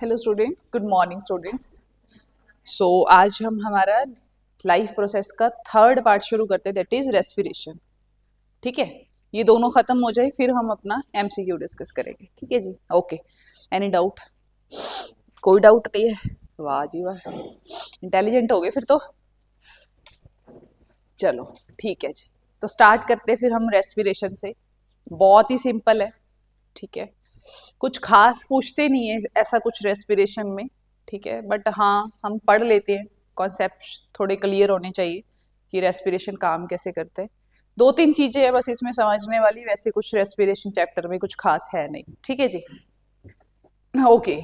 Hello students, good morning students. So आज हम हमारा लाइफ प्रोसेस का थर्ड पार्ट शुरू करते हैं, दैट इज रेस्पिरेशन। ठीक है, ये दोनों खत्म हो जाए फिर हम अपना एमसीक्यू डिस्कस करेंगे। ठीक है जी, ओके। Any doubt? कोई डाउट नहीं है? वाह जी वाह, इंटेलिजेंट हो गए फिर तो। चलो ठीक है जी, तो स्टार्ट करते हैं फिर हम रेस्पिरेशन से। बहुत ही सिंपल है। ठीक है, कुछ खास पूछते नहीं है ऐसा कुछ रेस्पिरेशन में। ठीक है, बट हाँ हम पढ़ लेते हैं, कॉन्सेप्ट थोड़े क्लियर होने चाहिए कि रेस्पिरेशन काम कैसे करते हैं। दो तीन चीजें हैं बस इसमें समझने वाली, वैसे कुछ रेस्पिरेशन चैप्टर में कुछ खास है नहीं। ठीक है जी, okay.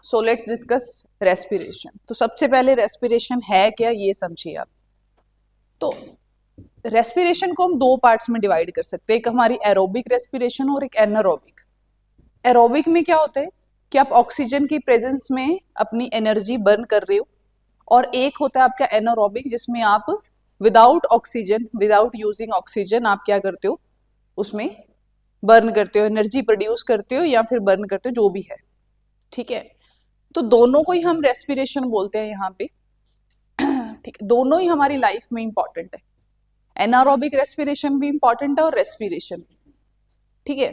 So let's discuss respiration. तो सबसे पहले रेस्पिरेशन है क्या ये समझिए आप। तो रेस्पिरेशन को हम दो पार्ट्स में डिवाइड कर सकते हैं, एक हमारी एरोबिक रेस्पिरेशन और एक एनारोबिक। एरोबिक में क्या होता है कि आप ऑक्सीजन की प्रेजेंस में अपनी एनर्जी बर्न कर रहे हो, और एक होता है आपका एनारोबिक जिसमें आप without oxygen, without using oxygen आप क्या करते हो, उसमें बर्न करते हो, एनर्जी प्रोड्यूस करते हो या फिर बर्न करते हो, जो भी है। ठीक है, तो दोनों को ही हम रेस्पिरेशन बोलते हैं यहाँ पे। ठीक है, दोनों ही हमारी लाइफ में इंपॉर्टेंट है। एनारोबिक रेस्पिरेशन भी इंपॉर्टेंट है और रेस्पिरेशन भी। ठीक है,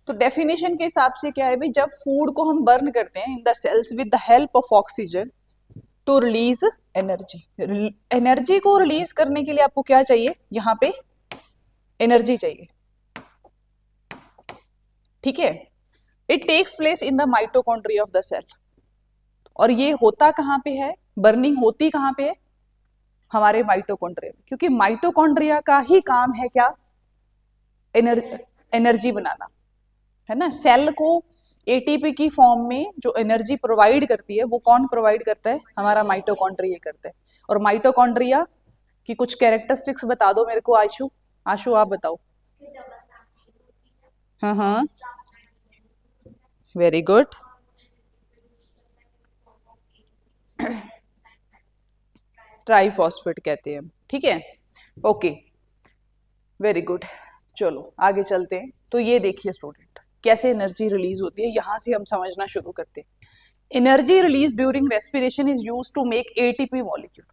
तो डेफिनेशन के हिसाब से क्या है भाई, जब फूड को हम बर्न करते हैं in the cells with the help of oxygen to release energy. Energy को रिलीज करने के लिए आपको क्या चाहिए, यहाँ पे एनर्जी चाहिए। ठीक है, it takes place in the mitochondria of the cell. और ये होता कहाँ पे है, बर्निंग होती कहाँ पे है, हमारे माइटोकॉन्ड्रिया में, क्योंकि माइटोकॉन्ड्रिया का ही काम है क्या, एनर्जी बनाना, है ना। सेल को एटीपी की फॉर्म में जो एनर्जी प्रोवाइड करती है वो कौन प्रोवाइड करता है, हमारा माइटोकॉन्ड्रिया करता है। और माइटोकॉन्ड्रिया की कुछ कैरेक्टरिस्टिक्स बता दो मेरे को। आशु, आशु आप बताओ। हाँ हाँ, वेरी गुड। ट्राइफॉस्फेट कहते हैं हम। ठीक है, ओके, वेरी गुड। चलो आगे चलते हैं। तो ये देखिए स्टूडेंट, कैसे एनर्जी रिलीज होती है, यहां से हम समझना शुरू करते हैं। Energy release during respiration is used to make ATP molecule.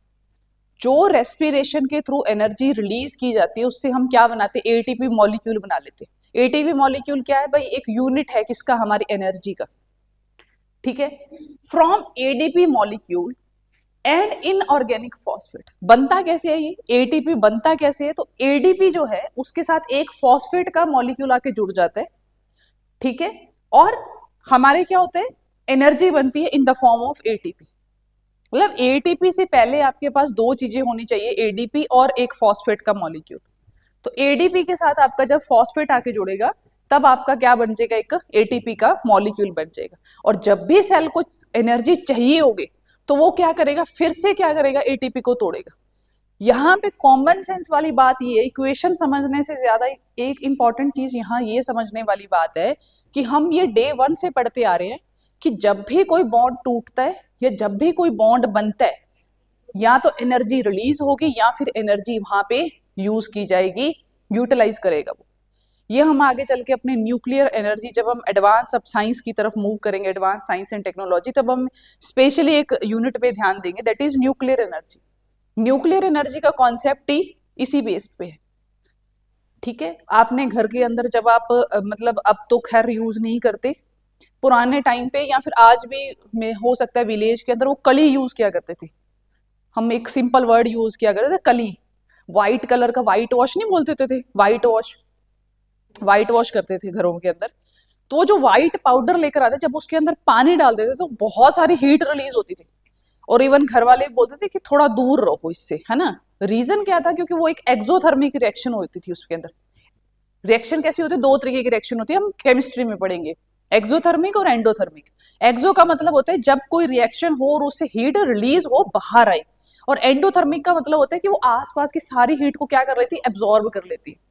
जो रेस्पिरेशन के थ्रू एनर्जी रिलीज की जाती है उससे हम क्या बनाते हैं, एटीपी मॉलिक्यूल बना लेते हैं। एटीपी मॉलिक्यूल क्या है भाई, एक यूनिट है किसका, हमारी एनर्जी का। ठीक है, from ADP molecule and inorganic phosphate बनता कैसे है, ये एटीपी बनता कैसे है, तो एडीपी जो है उसके साथ एक फॉस्फेट का मॉलिक्यूल आके जुड़ जाता है। ठीक है, और हमारे क्या होते हैं, एनर्जी बनती है इन द फॉर्म ऑफ एटीपी। मतलब एटीपी से पहले आपके पास दो चीजें होनी चाहिए, एडीपी और एक फॉस्फेट का मॉलिक्यूल। तो एडीपी के साथ आपका जब फॉस्फेट आके जुड़ेगा तब आपका क्या बन जाएगा, एक एटीपी का मॉलिक्यूल बन जाएगा। और जब भी सेल को एनर्जी चाहिए होगी तो वो क्या करेगा, फिर से क्या करेगा, एटीपी को तोड़ेगा। यहाँ पे कॉमन सेंस वाली बात ये है, इक्वेशन समझने से ज्यादा एक इंपॉर्टेंट चीज यहाँ ये समझने वाली बात है कि हम ये डे वन से पढ़ते आ रहे हैं कि जब भी कोई बॉन्ड टूटता है या जब भी कोई बॉन्ड बनता है, या तो एनर्जी रिलीज होगी या फिर एनर्जी वहां पे यूज की जाएगी, यूटिलाइज करेगा वो। ये हम आगे चल के अपने न्यूक्लियर एनर्जी, जब हम एडवांस अब साइंस की तरफ मूव करेंगे, एडवांस साइंस एंड टेक्नोलॉजी, तब हम स्पेशली एक यूनिट पे ध्यान देंगे, that is nuclear energy. Nuclear energy का कॉन्सेप्ट ही इसी बेस्ड पे है। ठीक है, आपने घर के अंदर जब आप मतलब अब तो खैर यूज नहीं करते, पुराने टाइम पे या फिर आज भी में हो सकता है विलेज के अंदर वो कली यूज किया करते थे। हम एक सिंपल वर्ड यूज किया करते थे, कली। व्हाइट कलर का, व्हाइट वॉश नहीं बोलते थे, व्हाइट वॉश, व्हाइट वॉश करते थे घरों के अंदर। तो वो जो व्हाइट पाउडर लेकर आते, जब उसके अंदर पानी डाल देते तो बहुत सारी हीट रिलीज होती थी। और इवन घर वाले बोलते थे कि थोड़ा दूर रहो इससे, है ना। रीजन क्या था, क्योंकि वो एक एक्सोथर्मिक रिएक्शन होती थी उसके अंदर। रिएक्शन कैसी होती है, दो तरीके की रिएक्शन होती है, हम केमिस्ट्री में पढ़ेंगे, एक्सोथर्मिक और एंडोथर्मिक। एक्सो का मतलब होता है जब कोई रिएक्शन हो और उससे हीट रिलीज हो, बाहर आई। और एंडोथर्मिक का मतलब होता है कि वो आसपास की सारी हीट को क्या कर लेती है, एब्जॉर्ब कर लेती है।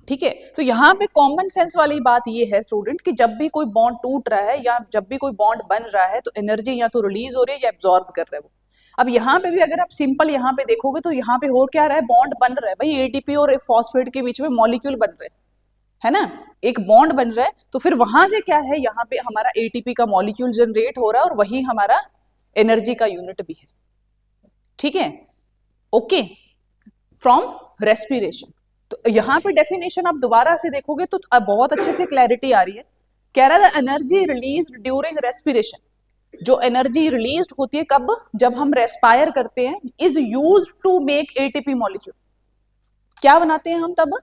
ठीक है, तो यहाँ पे कॉमन सेंस वाली बात ये है स्टूडेंट कि जब भी कोई बॉन्ड टूट रहा है या जब भी कोई बॉन्ड बन रहा है तो एनर्जी या तो रिलीज हो रही है या एब्जॉर्ब कर रहा है वो। अब यहाँ पे भी अगर आप सिंपल यहाँ पे देखोगे तो यहाँ पे हो क्या रहा है, बॉन्ड बन रहा है भाई, एटीपी और फॉस्फेट के बीच में मॉलिक्यूल बन रहे हैं। है ना, एक बॉन्ड बन रहा है, तो फिर वहां से क्या है, यहाँ पे हमारा एटीपी का मॉलिक्यूल जनरेट हो रहा है और वही हमारा एनर्जी का यूनिट भी है। ठीक है, ओके, फ्रॉम रेस्पिरेशन। तो यहाँ पे डेफिनेशन आप दोबारा से देखोगे तो बहुत अच्छे से क्लैरिटी आ रही है। कह रहा है एनर्जी रिलीज ड्यूरिंग रेस्पिरेशन, जो एनर्जी रिलीज होती है कब, जब हम रेस्पायर करते हैं, is used to make ATP molecule. क्या बनाते हैं हम तब,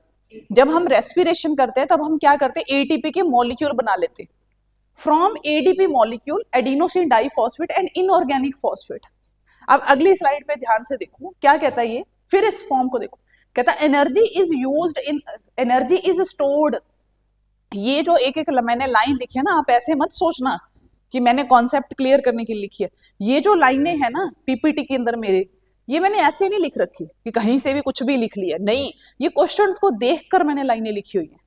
जब हम रेस्पिरेशन करते हैं तब हम क्या करते हैं, एटीपी के मॉलिक्यूल बना लेते हैं। From ADP molecule adenosine diphosphate and inorganic phosphate. अब अगली स्लाइड पे ध्यान से देखो क्या कहता है ये, फिर इस फॉर्म को देखो, कहता है energy is used in, energy is stored. ये जो एक एक मैंने लाइन लिखी है ना, आप ऐसे मत सोचना कि मैंने कॉन्सेप्ट क्लियर करने के लिए लिखी है। ये जो लाइनें हैं ना पीपीटी के अंदर मेरे, ये मैंने ऐसे नहीं लिख रखी कि कहीं से भी कुछ भी लिख लिया, नहीं, ये क्वेश्चंस को देखकर मैंने लाइनें लिखी हुई है।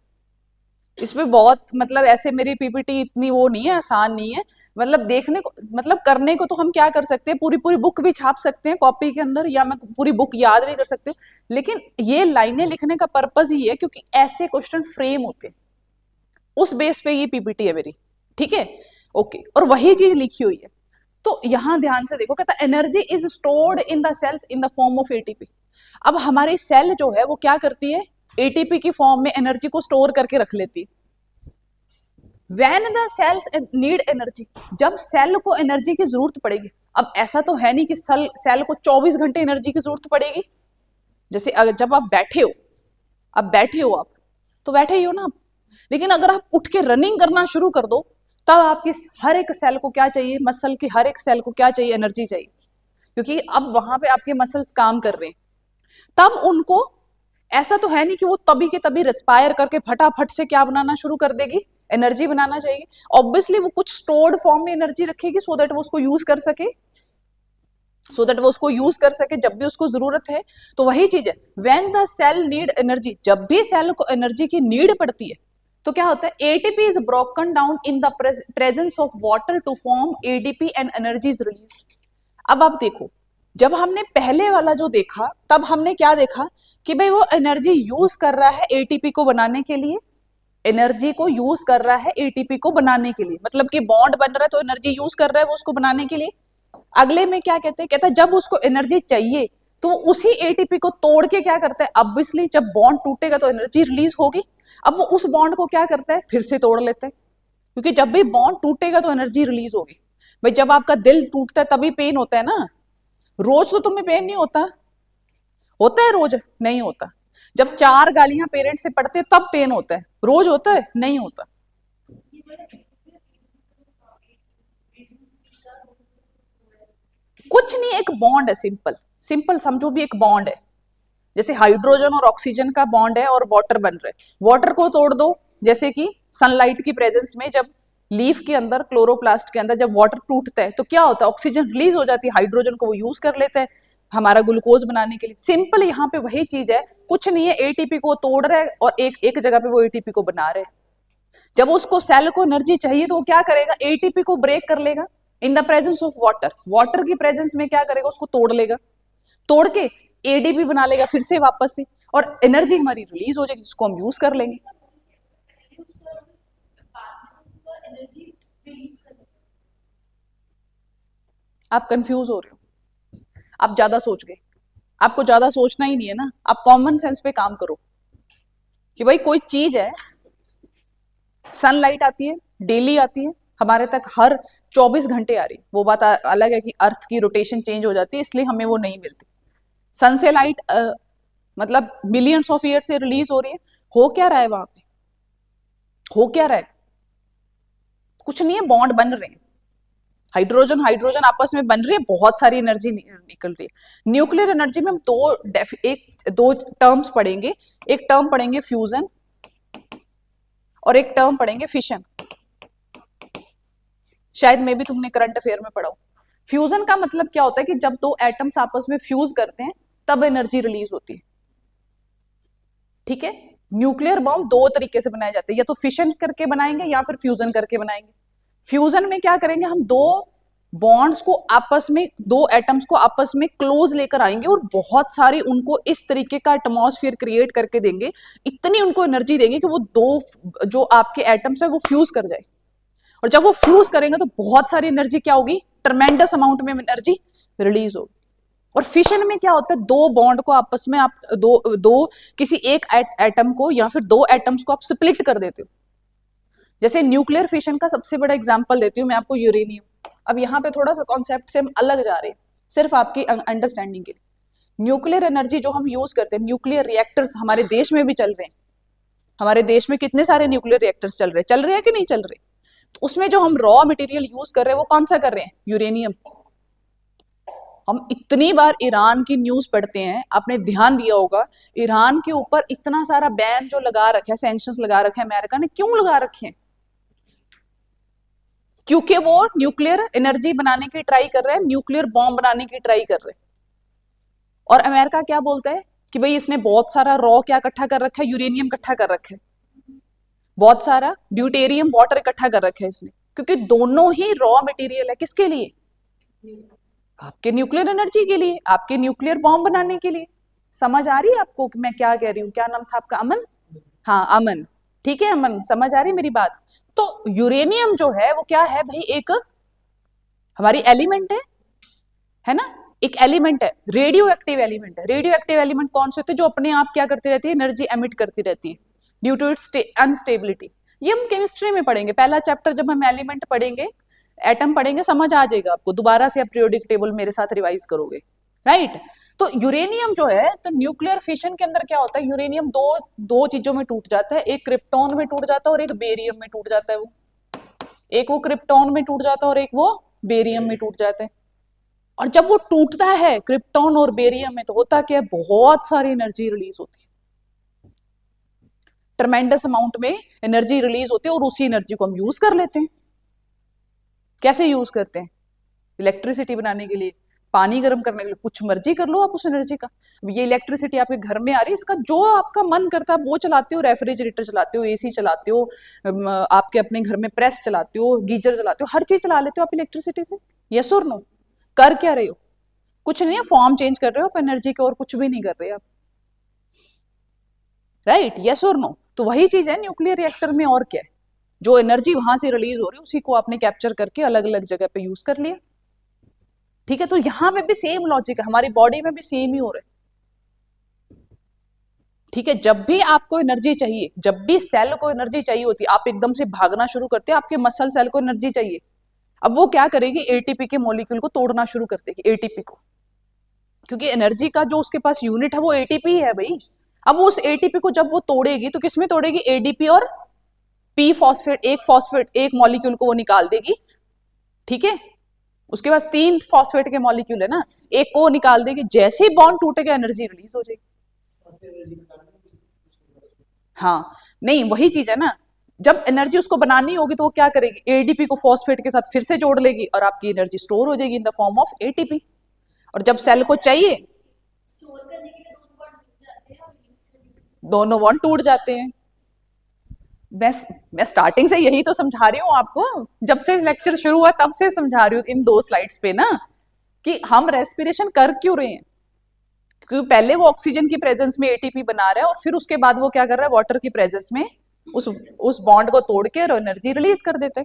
इसमें बहुत मतलब ऐसे मेरी पीपीटी इतनी वो नहीं है, आसान नहीं है, मतलब देखने को, मतलब करने को तो हम क्या कर सकते हैं, पूरी पूरी बुक भी छाप सकते हैं कॉपी के अंदर, या मैं पूरी बुक याद भी कर सकती हूँ, लेकिन ये लाइनें लिखने का पर्पज ही है क्योंकि ऐसे क्वेश्चन फ्रेम होते हैं, उस बेस पे ये पीपीटी है मेरी। ठीक है, ओके, और वही चीज लिखी हुई है। तो यहां ध्यान से देखो, कहता energy is stored in the cells in the form of ATP. अब हमारी सेल जो है वो क्या करती है, एटीपी की फॉर्म में एनर्जी को स्टोर करके रख लेती है। When the cells need energy, जब सेल को एनर्जी की जरूरत पड़ेगी। अब ऐसा तो है नहीं कि सेल को 24 घंटे एनर्जी की जरूरत पड़ेगी। जैसे जब आप बैठे हो, अब बैठे हो आप, तो बैठे ही हो ना आप, लेकिन अगर आप उठ के रनिंग करना शुरू कर दो, तब आपकी हर एक सेल को क्या चाहिए, मसल की हर एक सेल को क्या चाहिए, एनर्जी चाहिए, क्योंकि अब वहां पे आपके मसल्स काम कर रहे हैं। तब उनको, ऐसा तो है नहीं कि वो तभी के तभी रेस्पायर करके फटाफट से क्या बनाना शुरू कर देगी, एनर्जी बनाना चाहिए। ऑब्वियसली वो कुछ स्टोर्ड फॉर्म में एनर्जी रखेगी सो दैट वो उसको यूज कर सके, जब भी उसको जरूरत है। तो वही चीज है, when the cell need energy, जब भी सेल को एनर्जी की नीड पड़ती है तो क्या होता है, ATP is broken down in the presence of water to form ADP and energy is release. अब आप देखो, जब हमने पहले वाला जो देखा, तब हमने क्या देखा कि भाई वो एनर्जी यूज कर रहा है एटीपी को बनाने के लिए, एनर्जी को यूज कर रहा है एटीपी को बनाने के लिए, मतलब कि बॉन्ड बन रहा है तो एनर्जी यूज कर रहा है वो उसको बनाने के लिए। अगले में क्या कहते हैं, कहता है जब उसको एनर्जी चाहिए तो उसी एटीपी को तोड़ के क्या करता है, ऑब्वियसली जब बॉन्ड टूटेगा तो एनर्जी रिलीज होगी, अब वो उस बॉन्ड को क्या करता है, फिर से तोड़ लेता है, क्योंकि जब भी बॉन्ड टूटेगा तो एनर्जी रिलीज होगी। भाई जब आपका दिल टूटता है तभी पेन होता है ना, रोज तो तुम्हें पेन नहीं होता, होता है रोज, नहीं होता। जब 4 गालियां पेरेंट्स से पढ़ते तब पेन होता है, रोज होता है, नहीं होता। कुछ नहीं, एक बॉन्ड है, सिंपल सिंपल समझो भी, एक बॉन्ड है, जैसे हाइड्रोजन और ऑक्सीजन का बॉन्ड है और वाटर बन रहा है, वाटर को तोड़ दो, जैसे कि सनलाइट की प्रेजेंस में जब लीफ के अंदर, क्लोरोप्लास्ट के अंदर जब वाटर टूटता है तो क्या होता है, ऑक्सीजन रिलीज हो जाती है, हाइड्रोजन को वो यूज कर लेता है हमारा ग्लूकोज बनाने के लिए। सिंपल यहाँ पे वही चीज है, कुछ नहीं है, एटीपी को तोड़ रहा है और एक जगह पे वो एटीपी को बना रहे हैं। जब उसको सेल को एनर्जी चाहिए तो वो क्या करेगा, एटीपी को ब्रेक कर लेगा इन the presence of water, water की प्रेजेंस में क्या करेगा, उसको तोड़ लेगा, तोड़ के एडीपी बना लेगा फिर से वापस से, और एनर्जी हमारी रिलीज हो जाएगी जिसको हम यूज कर लेंगे। आप कंफ्यूज हो रहे हो, आप ज्यादा सोच गए, आपको ज्यादा सोचना ही नहीं है ना, आप कॉमन सेंस पे काम करो कि भाई कोई चीज है, सनलाइट आती है, डेली आती है हमारे तक, हर 24 घंटे आ रही, वो बात अलग है कि अर्थ की रोटेशन चेंज हो जाती है इसलिए हमें वो नहीं मिलती। सन से लाइट मतलब मिलियंस ऑफ ईयर से रिलीज हो रही है, हो क्या रहा है वहां पे, हो क्या रहा है, कुछ नहीं है, बॉन्ड बन रहे हैं, हाइड्रोजन हाइड्रोजन आपस में बन रही है, बहुत सारी एनर्जी निकल रही है। न्यूक्लियर एनर्जी में हम दो टर्म्स पढ़ेंगे, एक टर्म पढ़ेंगे फ्यूजन और एक टर्म पढ़ेंगे फिशन, शायद में भी तुमने करंट अफेयर में पढ़ा हो। फ्यूजन का मतलब क्या होता है कि जब दो एटम्स आपस में फ्यूज करते हैं तब एनर्जी रिलीज होती है। ठीक है, न्यूक्लियर बॉम्ब 2 तरीके से बनाए जाते हैं, या तो फिशन करके बनाएंगे या फिर फ्यूजन करके बनाएंगे। फ्यूजन में क्या करेंगे, हम 2 बॉन्ड्स को आपस में, दो एटम्स को आपस में क्लोज लेकर आएंगे और बहुत सारी उनको इस तरीके का एटमॉस्फेयर क्रिएट करके देंगे, इतनी उनको एनर्जी देंगे कि वो दो जो आपके एटम्स है वो फ्यूज कर जाए। और जब वो फ्यूज करेंगे तो बहुत सारी एनर्जी क्या होगी, ट्रमेंडस अमाउंट में एनर्जी रिलीज होगी। और फिशन में क्या होता है, दो बॉन्ड को आपस में आप दो किसी एक एटम को या फिर दो एटम्स को आप स्प्लिट कर देते हो। जैसे न्यूक्लियर फिशन का सबसे बड़ा एग्जांपल देती हूँ मैं आपको, यूरेनियम। अब यहाँ पे थोड़ा सा कॉन्सेप्ट से हम अलग जा रहे हैं, सिर्फ आपकी अंडरस्टैंडिंग के लिए। न्यूक्लियर एनर्जी जो हम यूज करते हैं, न्यूक्लियर रिएक्टर्स हमारे देश में भी चल रहे हैं। हमारे देश में कितने सारे न्यूक्लियर रिएक्टर्स चल रहे हैं कि नहीं चल रहे? तो उसमें जो हम रॉ मटेरियल यूज कर रहे हैं वो कौन सा कर रहे हैं, यूरेनियम। हम इतनी बार ईरान की न्यूज पढ़ते हैं, आपने ध्यान दिया होगा, ईरान के ऊपर इतना सारा बैन जो लगा रखा है, सैंक्शंस लगा रखे हैं अमेरिका ने, क्यों लगा रखे हैं? क्योंकि वो न्यूक्लियर एनर्जी बनाने की ट्राई कर रहे हैं, न्यूक्लियर बॉम्ब बनाने की ट्राई कर रहे हैं। और अमेरिका क्या बोलता है कि भाई इसने बहुत सारा रॉ क्या इकट्ठा कर रखा है, यूरेनियम इकट्ठा कर रखा है, बहुत सारा ड्यूटेरियम वाटर इकट्ठा कर रखा है इसने, क्योंकि दोनों ही रॉ मटेरियल है किसके लिए, आपके न्यूक्लियर एनर्जी के लिए, आपके न्यूक्लियर बॉम्ब बनाने के लिए। समझ आ रही है आपको कि मैं क्या कह रही हूँ? क्या नाम था आपका? अमन? हाँ अमन, ठीक है अमन, समझ आ रही मेरी बात? तो यूरेनियम जो है वो क्या है भाई, एक हमारी एलिमेंट है ना, एक एलिमेंट है, रेडियो एक्टिव एलिमेंट है। रेडियो एक्टिव एलिमेंट कौन से होते हैं, जो अपने आप क्या करती रहती है, एनर्जी एमिट करती रहती है ड्यू टू इट्स अनस्टेबिलिटी। ये हम केमिस्ट्री में पढ़ेंगे, पहला चैप्टर जब हम एलिमेंट पढ़ेंगे, एटम पढ़ेंगे, समझ आ जाएगा आपको। दोबारा से आप पीरियोडिक टेबल मेरे साथ रिवाइज करोगे, राइट? तो यूरेनियम जो है, तो न्यूक्लियर फिशन के अंदर क्या होता है, यूरेनियम दो चीजों में टूट जाता है, एक क्रिप्टॉन में टूट जाता है और एक बेरियम में टूट जाता है। वो एक वो क्रिप्टॉन में टूट जाता है और एक वो बेरियम में टूट जाता है। और जब वो टूटता है क्रिप्टॉन और बेरियम में, तो होता क्या है, बहुत सारी एनर्जी रिलीज होती है, ट्रमेंडस अमाउंट में एनर्जी रिलीज होती है, और उसी एनर्जी को हम यूज कर लेते हैं। कैसे यूज करते हैं? इलेक्ट्रिसिटी बनाने के लिए, पानी गर्म करने के लिए, कुछ मर्जी कर लो आप उस एनर्जी का। ये इलेक्ट्रिसिटी आपके घर में आ रही है, इसका जो आपका मन करता है वो चलाते हो, रेफ्रिजरेटर चलाते हो, एसी चलाते हो, आपके अपने घर में प्रेस चलाते हो, गीजर चलाते हो, हर चीज चला लेते हो आप इलेक्ट्रिसिटी से। यस और नो? कर क्या रहे हो? कुछ नहीं है, फॉर्म चेंज कर रहे हो आप एनर्जी के, और कुछ भी नहीं कर रहे आप, राइट? यस और नो? तो वही चीज है न्यूक्लियर रिएक्टर में। और क्या है, जो एनर्जी वहां से रिलीज हो रही है उसी को आपने कैप्चर करके अलग अलग जगह पे यूज कर लिया, ठीक है? तो यहां पे भी सेम लॉजिक है, हमारी बॉडी में भी सेम ही हो रहा है, ठीक है? जब भी आपको एनर्जी चाहिए, जब भी सेल को एनर्जी चाहिए होती है, आप एकदम से भागना शुरू करते हैं, आपके मसल सेल को एनर्जी चाहिए। अब वो क्या करेगी, एटीपी के मॉलिक्यूल को तोड़ना शुरू कर देगी, एटीपी को, क्योंकि एनर्जी का जो उसके पास यूनिट है वो एटीपी है भाई। अब उस एटीपी को जब वो तोड़ेगी तो किसमें तोड़ेगी, एडीपी और पी फॉस्फेट, एक मॉलिक्यूल को वो निकाल देगी, ठीक है? उसके पास 3 फॉस्फेट के मॉलिक्यूल है ना, एक को निकाल देगी, जैसे ही बॉन्ड टूटेगा एनर्जी रिलीज हो जाएगी। हाँ, नहीं वही चीज है ना, जब एनर्जी उसको बनानी होगी तो वो क्या करेगी, एडीपी को फॉस्फेट के साथ फिर से जोड़ लेगी और आपकी एनर्जी स्टोर हो जाएगी इन द फॉर्म ऑफ एटीपी। और जब सेल को चाहिए, स्टोर करने के लिए दोनों बॉन्ड टूट जाते हैं। मैं स्टार्टिंग से यही तो समझा रही हूँ आपको, जब से लेक्चर शुरू हुआ तब से समझा रही हूँ इन 2 स्लाइड्स पे ना, कि हम रेस्पिरेशन कर क्यों रहे हैं। क्योंकि पहले वो ऑक्सीजन की प्रेजेंस में एटीपी बना रहा है, और फिर उसके बाद वो क्या कर रहा है, वाटर की प्रेजेंस में उस बॉन्ड को तोड़ के एनर्जी रिलीज कर देते।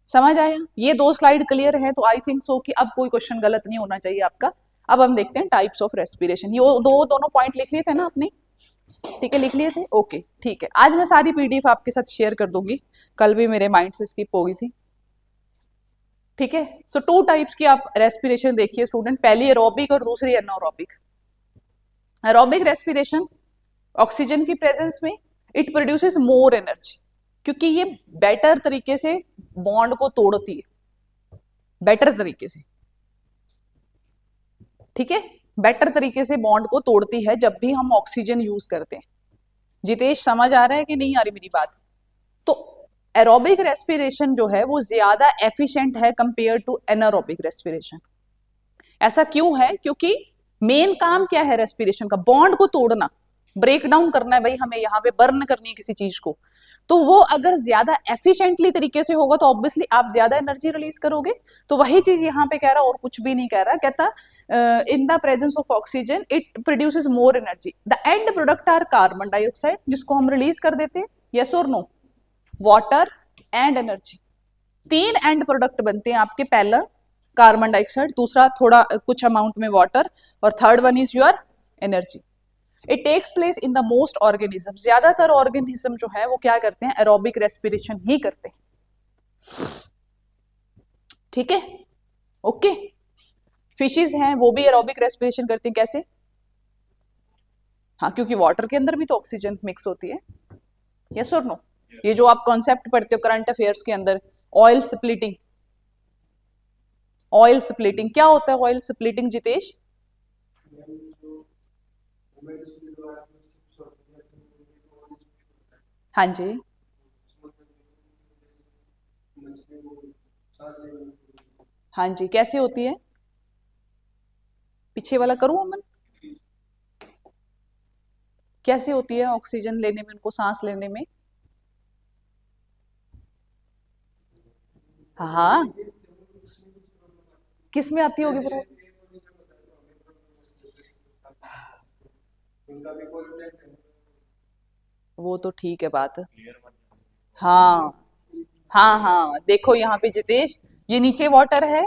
समझ आया? ये 2 स्लाइड क्लियर है तो आई थिंक सो कि अब कोई क्वेश्चन गलत नहीं होना चाहिए आपका। अब हम देखते हैं टाइप्स ऑफ रेस्पिरेशन। ये दोनों पॉइंट लिख लिए थे ना आपने, ठीक है? लिख लिए थे, ओके ठीक है। आज मैं सारी पीडीएफ आपके साथ शेयर कर दूंगी, कल भी मेरे माइंड से स्किप हो गई थी, ठीक है? सो 2 टाइप्स की आप रेस्पिरेशन देखिए स्टूडेंट, पहली एरोबिक और दूसरी एनारोबिक। एरोबिक रेस्पिरेशन, ऑक्सीजन की प्रेजेंस में इट प्रोड्यूसेस मोर एनर्जी, क्योंकि ये बेटर तरीके से बॉन्ड को तोड़ती है, बेटर तरीके से, ठीक है? बेटर तरीके से बॉन्ड को तोड़ती है जब भी हम ऑक्सीजन यूज करते हैं। जितेश समझ आ रहा है कि नहीं आ रही मेरी बात? तो एरोबिक रेस्पिरेशन जो है वो ज्यादा एफिशिएंट है कंपेयर टू एनारोबिक रेस्पिरेशन। ऐसा क्यों है? क्योंकि मेन काम क्या है रेस्पिरेशन का, बॉन्ड को तोड़ना, ब्रेक डाउन करना है भाई, हमें यहाँ पे बर्न करनी है किसी चीज को। तो वो अगर ज्यादा एफिशिएंटली तरीके से होगा तो ऑब्वियसली आप ज्यादा एनर्जी रिलीज करोगे। तो वही चीज यहाँ पे कह रहा और कुछ भी नहीं कह रहा, कहता in the presence of oxygen it produces more energy. The end product are carbon dioxide, जिसको हम रिलीज कर देते हैं, यस और no, water and energy. 3 end product बनते हैं आपके, पहला कार्बन डाइऑक्साइड, दूसरा थोड़ा कुछ अमाउंट में वाटर, और third one is your energy. It takes place in the most organism, ज्यादातर ऑर्गेनिज्म जो है वो क्या करते हैं, एरोबिक रेस्पिरेशन ही करते हैं। ठीक है, ओके। फिशेस हैं वो भी एरोबिक रेस्पिरेशन करते हैं, कैसे? हाँ, क्योंकि वाटर के अंदर भी तो ऑक्सीजन मिक्स होती है, यस और नो। ये जो आप कॉन्सेप्ट पढ़ते हो करंट अफेयर्स के अंदर, ऑयल स्प्लिटिंग, ऑयल स्प्लिटिंग क्या होता है? Oil splitting Jitesh? हाँ जी, हाँ जी, कैसे होती है? पीछे वाला करूं अमन? कैसे होती है ऑक्सीजन लेने में, उनको सांस लेने में? हाँ, किस में आती होगी ब्रो? वो तो ठीक है बात। हाँ हाँ हाँ, देखो यहाँ पे जितेश, ये नीचे वाटर है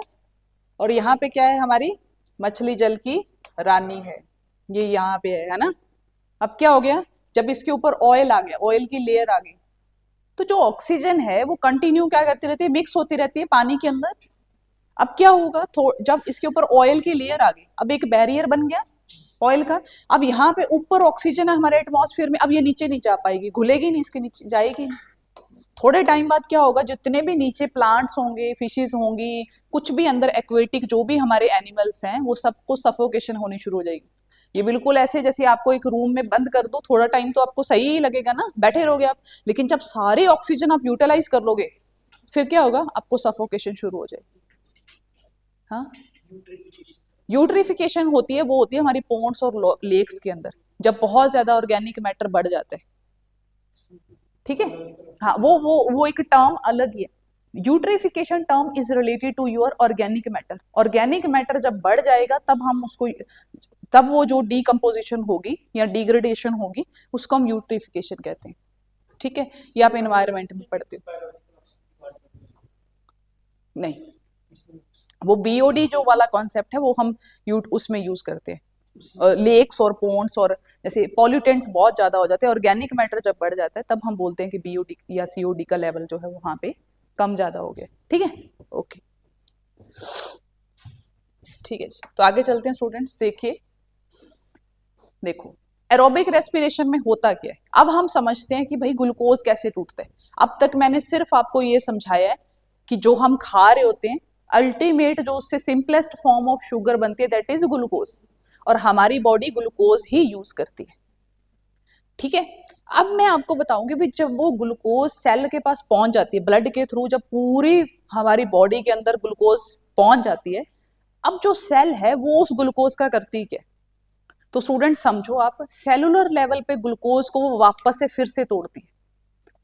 और यहाँ पे क्या है, हमारी मछली जल की रानी है, ये यहाँ पे है ना। अब क्या हो गया, जब इसके ऊपर ऑयल आ गया, ऑयल की लेयर आ गई, तो जो ऑक्सीजन है वो कंटिन्यू क्या करती रहती है, मिक्स होती रहती है पानी के अंदर। अब क्या होगा, जब इसके ऊपर ऑयल की लेयर आ गई, अब एक बैरियर बन गया ऑयल का। अब यहाँ पे ऊपर ऑक्सीजन है हमारे एटमॉस्फेयर में, अब ये नीचे नहीं जा पाएगी, घुलेगी नहीं, इसके नीचे जाएगी नहीं। थोड़े टाइम बाद क्या होगा, जितने भी नीचे प्लांट्स होंगे, फिशेज होंगी, कुछ भी अंदर एक्वेटिक जो भी हमारे एनिमल्स हैं, वो सबको सफोकेशन होनी शुरू हो जाएगी। ये बिल्कुल ऐसे जैसे आपको एक रूम में बंद कर दो, थोड़ा टाइम तो आपको सही ही लगेगा ना, बैठे रहोगे आप, लेकिन जब सारे ऑक्सीजन आप यूटिलाइज कर लोगे, फिर क्या होगा, आपको सफोकेशन शुरू हो जाएगी। हाँ, यूट्रिफिकेशन होती है, वो होती है हमारी पोन्ड्स और लेक्स के अंदर, जब बहुत ज्यादा ऑर्गेनिक मैटर बढ़ जाता है। ठीक है, हाँ, वो एक टर्म अलग ही है। Eutrophication term is related to your organic matter. Organic matter जब बढ़ जाएगा तब हम उसको, तब वो जो डीकम्पोजिशन होगी या डिग्रेडेशन होगी, उसको हम यूट्रिफिकेशन कहते हैं। ठीक है, ये आप एनवायरमेंट में पढ़ते हो। नहीं, वो बीओडी जो वाला कॉन्सेप्ट है वो हम उसमें यूज करते हैं। लेक्स और पोन्ड्स और जैसे पॉल्यूटेंट्स बहुत ज्यादा हो जाते हैं, ऑर्गेनिक मैटर जब बढ़ जाता है तब हम बोलते हैं कि बीओडी या सीओडी का लेवल जो है वहां पे कम ज्यादा हो गया। ठीक है, ओके, ठीक है जी, तो आगे चलते हैं स्टूडेंट्स। देखिए, देखो एरोबिक रेस्पिरेशन में होता क्या है, अब हम समझते हैं कि भाई ग्लूकोज कैसे टूटता है। अब तक मैंने सिर्फ आपको ये समझाया है कि जो हम खा रहे होते हैं, अल्टीमेट जो उससे सिंपलेस्ट फॉर्म ऑफ शुगर बनती है, दैट इज ग्लूकोज, और हमारी बॉडी ग्लूकोज ही यूज करती है। ठीक है, अब मैं आपको बताऊंगी भाई, जब वो ग्लूकोज सेल के पास पहुंच जाती है, ब्लड के थ्रू जब पूरी हमारी बॉडी के अंदर ग्लूकोज पहुंच जाती है, अब जो सेल है वो उस ग्लूकोज का करती क्या? तो स्टूडेंट समझो, आप सेलुलर लेवल पे ग्लूकोज को वो वापस से फिर से तोड़ती है,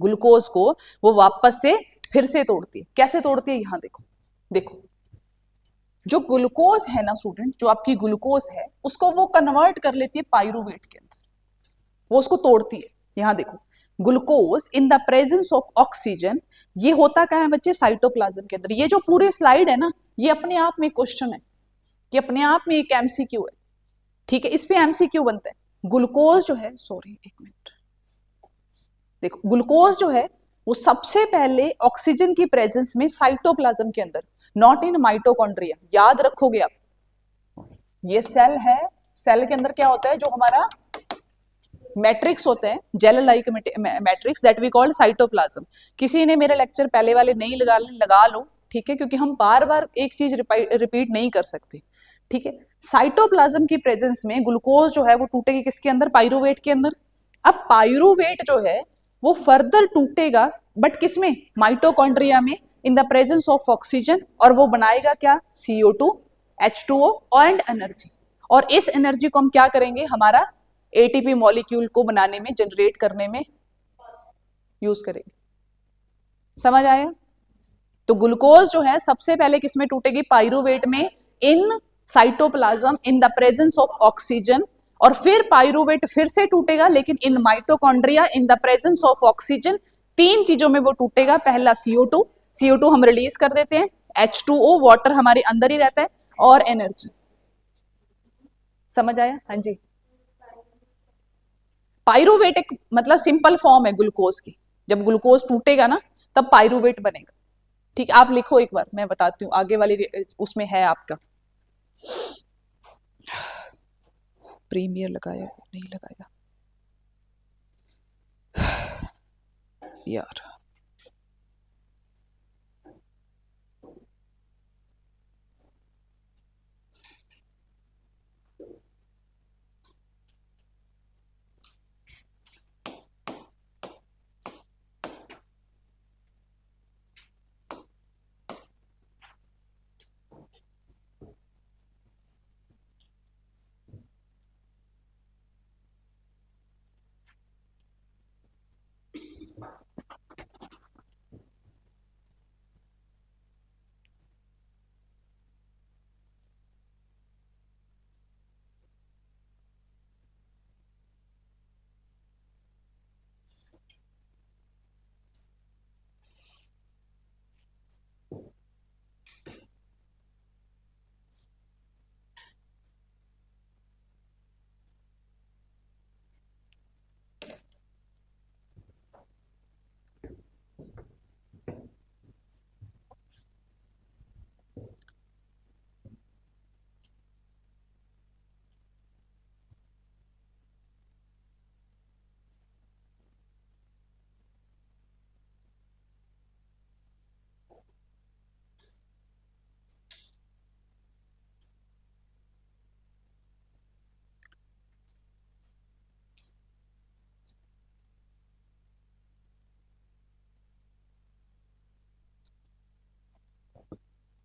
ग्लूकोज को वो वापस से फिर से तोड़ती है। कैसे तोड़ती है, यहां देखो, देखो जो ग्लूकोज है ना स्टूडेंट, जो आपकी ग्लूकोज है उसको वो कन्वर्ट कर लेती है पायरूवेट के अंदर, वो उसको तोड़ती है। यहां देखो, glucose in the presence of oxygen, ये होता क्या है बच्चे, साइटोप्लाज्म के अंदर। ये जो पूरे स्लाइड है ना, ये अपने आप में क्वेश्चन है, ये अपने आप में एक एमसीक्यू है। ठीक है, इस पे एमसीक्यू बनता है। ग्लूकोज जो है, सॉरी एक मिनट, देखो ग्लूकोज जो है वो सबसे पहले ऑक्सीजन की प्रेजेंस में साइटोप्लाज्म के अंदर, नॉट इन माइटोकॉन्ड्रिया, याद रखोगे आप। ये सेल है, सेल के अंदर क्या होता है, जो हमारा मैट्रिक्स होते हैं, gel like matrix, that we called cytoplasm. किसी ने मेरे लेक्चर पहले वाले नहीं लगा लो, ठीक है, क्योंकि हम बार बार एक चीज रिपीट नहीं कर सकते। ठीक है, साइटोप्लाज्म की प्रेजेंस में ग्लूकोज जो है वो टूटेगी किसके अंदर, पायरूवेट के अंदर। अब पायरूवेट जो है वो फर्दर टूटेगा, बट किसमें, माइटोकॉन्ड्रिया में, इन द प्रेजेंस ऑफ ऑक्सीजन, और वो बनाएगा क्या, CO2, H2O एंड एनर्जी। और इस एनर्जी को हम क्या करेंगे, हमारा ATP मॉलिक्यूल को बनाने में, जनरेट करने में, यूज करेंगे। समझ आया? तो ग्लूकोज जो है सबसे पहले किसमें टूटेगी? पाइरूवेट में, in cytoplasm in the presence of oxygen, और फिर पाइरूवेट फिर से टूटेगा लेकिन in mitochondria in the presence of oxygen. तीन चीजों में वो टूटेगा। पहला CO2, CO2 हम रिलीज कर देते हैं, H2O वाटर हमारे अंदर ही रहता है, और एनर्जी। समझ आया? हाँ जी। पाइरूवेट एक मतलब सिंपल फॉर्म है ग्लूकोज की। जब ग्लूकोज टूटेगा ना तब पाइरूवेट बनेगा। ठीक, आप लिखो एक बार, मैं बताती हूँ आगे वाली उसमें है आपका। प्रीमियर लगाया नहीं लगाया यार?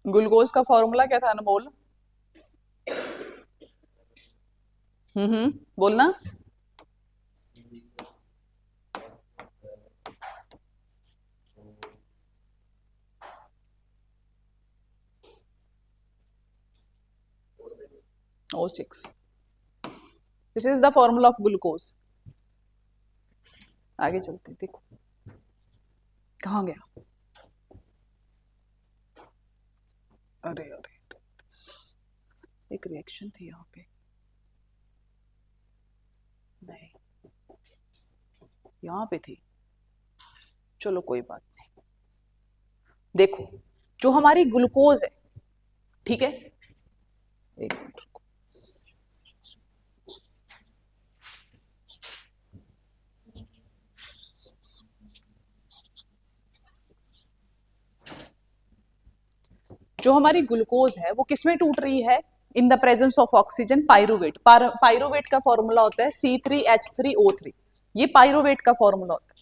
ग्लूकोज का फॉर्मूला क्या था अनमोल? बोलना। O6, this is the formula of glucose. आगे चलते हैं, देखो कहाँ गया? अरे अरे, एक रिएक्शन थी यहाँ पे, नहीं यहाँ पे थी, चलो कोई बात नहीं। देखो जो हमारी ग्लूकोज है, ठीक है, एक मिनट रुको। जो हमारी ग्लूकोज है वो किसमें टूट रही है? इन the presence of oxygen, pyruvate. Pyruvate का फॉर्मूला होता है C3H3O3। ये पाइरूवेट का फॉर्मूला होता है।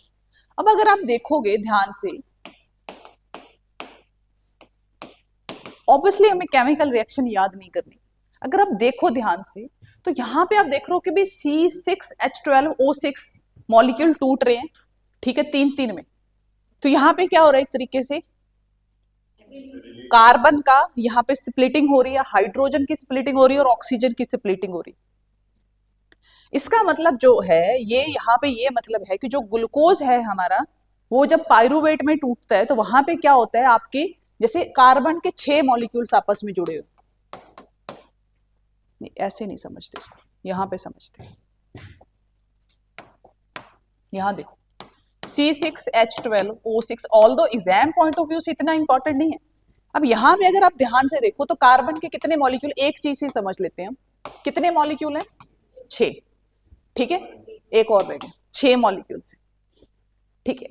अब अगर आप देखोगे ध्यान से, ऑब्वियसली हमें केमिकल रिएक्शन याद नहीं करनी। अगर आप देखो ध्यान से तो यहां पे आप देख रहे हो कि भी C6H12O6 मॉलिक्यूल टूट रहे हैं, ठीक है, तीन तीन में। तो यहाँ पे क्या हो रहा है? एक तरीके से कार्बन का यहाँ पे स्प्लिटिंग हो रही है, हाइड्रोजन की स्प्लिटिंग हो रही है और ऑक्सीजन की स्प्लिटिंग हो रही है। इसका मतलब जो है ये यहाँ पे ये मतलब है कि जो ग्लूकोज है हमारा, वो जब पाइरूवेट में टूटता है तो वहां पे क्या होता है आपके, जैसे कार्बन के 6 मॉलिक्यूल्स आपस में जुड़े हुए। ऐसे नहीं समझते इसको, यहाँ पे समझते हैं। यहाँ देखो C6H12O6, although exam point of view से इतना इंपॉर्टेंट नहीं है। अब यहाँ पे अगर आप ध्यान से देखो तो कार्बन के कितने मॉलिक्यूल, एक चीज ही समझ लेते हैं हम, कितने मॉलिक्यूल हैं? 6, ठीक है, एक और रह गया, 6 मॉलिक्यूल से, ठीक है।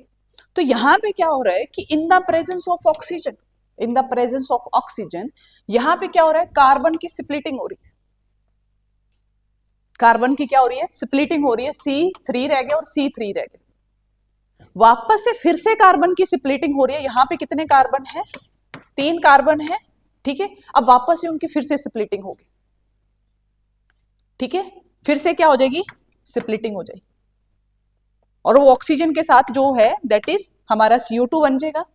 तो यहाँ पे क्या हो रहा है कि इन the presence of oxygen, in the presence of oxygen, यहाँ पे क्या हो रहा है? कार्बन की स्प्लिटिंग हो रही है। कार्बन की क्या हो रही है? स्प्लिटिंग हो रही है। C3 रह गया और C3 रह गया। वापस से फिर से कार्बन की स्प्लिटिंग हो रही है। यहाँ पे कितने कार्बन है? 3 कार्बन है, ठीक है। अब वापस से उनकी फिर से स्प्लिटिंग होगी, ठीक है, फिर से क्या हो जाएगी? स्प्लिटिंग हो जाएगी। और वो ऑक्सीजन के साथ जो है दैट इज हमारा CO2 बन जाएगा,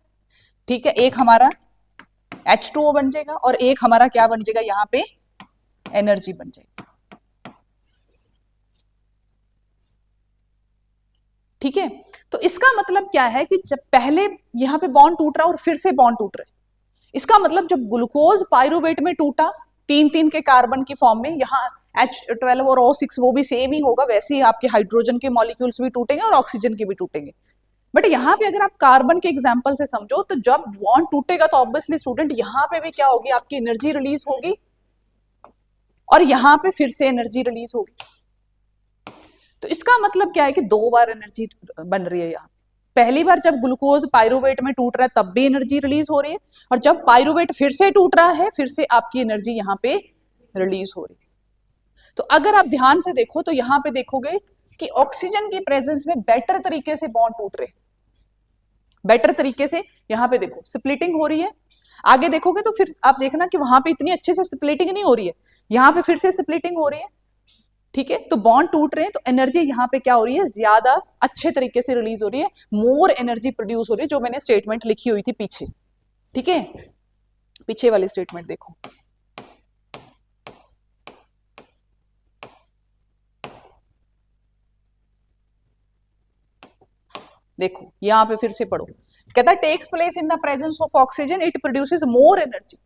ठीक है, एक हमारा H2O बन जाएगा और एक हमारा क्या बन जाएगा, यहाँ पे एनर्जी बन जाएगी। ठीक है, तो इसका मतलब क्या है कि जब पहले यहाँ पे बॉन्ड टूट रहा है और फिर से बॉन्ड टूट रहा है, इसका मतलब जब ग्लूकोज पायरुवेट में टूटा 3-3 के कार्बन की फॉर्म में, यहाँ H12 और O6 वो भी सेम ही होगा, वैसे ही आपके हाइड्रोजन के मॉलिक्यूल्स भी टूटेंगे और ऑक्सीजन के भी टूटेंगे। बट यहाँ पे अगर आप कार्बन के एग्जाम्पल से समझो तो जब बॉन्ड टूटेगा तो ऑब्वियसली स्टूडेंट यहाँ पे भी क्या होगी, आपकी एनर्जी रिलीज होगी और यहाँ पे फिर से एनर्जी रिलीज होगी। तो इसका मतलब क्या है कि 2 बार एनर्जी बन रही है यहाँ। पहली बार जब ग्लूकोज पायरुवेट में टूट रहा है तब भी एनर्जी रिलीज हो रही है, और जब पायरुवेट फिर से टूट रहा है फिर से आपकी एनर्जी यहाँ पे रिलीज हो रही है। तो अगर आप ध्यान से देखो तो यहाँ पे देखोगे कि ऑक्सीजन की प्रेजेंस में बेटर तरीके से बॉन्ड टूट रहे, बेटर तरीके से यहाँ पे देखो स्प्लिटिंग हो रही है। आगे देखोगे तो फिर आप देखना कि वहां पे इतनी अच्छे से स्प्लिटिंग नहीं हो रही है, यहाँ पे फिर से स्प्लिटिंग हो रही है। ठीक है, तो बॉन्ड टूट रहे हैं तो एनर्जी यहाँ पे क्या हो रही है, ज्यादा अच्छे तरीके से रिलीज हो रही है, मोर एनर्जी प्रोड्यूस हो रही है, जो मैंने स्टेटमेंट लिखी हुई थी पीछे। ठीक है, पीछे वाली स्टेटमेंट देखो, देखो यहां पे फिर से पढ़ो, कहता है takes place in the presence of oxygen it produces more energy.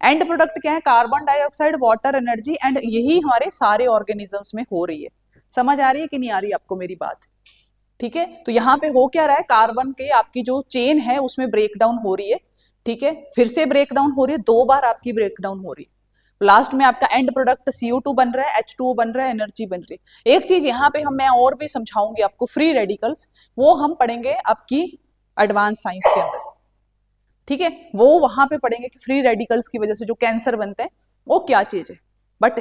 End product क्या है, carbon dioxide, water, energy, and यही हमारे सारे ऑर्गेनिजम्स में हो रही है। समझ आ रही है कि नहीं आ रही आपको मेरी बात? ठीक है, तो यहाँ पे हो क्या रहा है, कार्बन के आपकी जो चेन है उसमें ब्रेक डाउन हो रही है। ठीक है, फिर से ब्रेक डाउन हो रही है, 2 बार आपकी ब्रेक डाउन हो रही है। लास्ट में आपका एंड प्रोडक्ट CO2 बन रहा है, H2O बन रहा है, एनर्जी बन रही है। एक चीज यहाँ पे मैं और भी समझाऊंगी आपको, फ्री रेडिकल्स, वो हम पढ़ेंगे आपकी एडवांस साइंस के अंदर। ठीक है, वो वहां पे पढ़ेंगे कि फ्री रेडिकल्स की वजह से जो कैंसर बनते हैं वो क्या चीज है। बट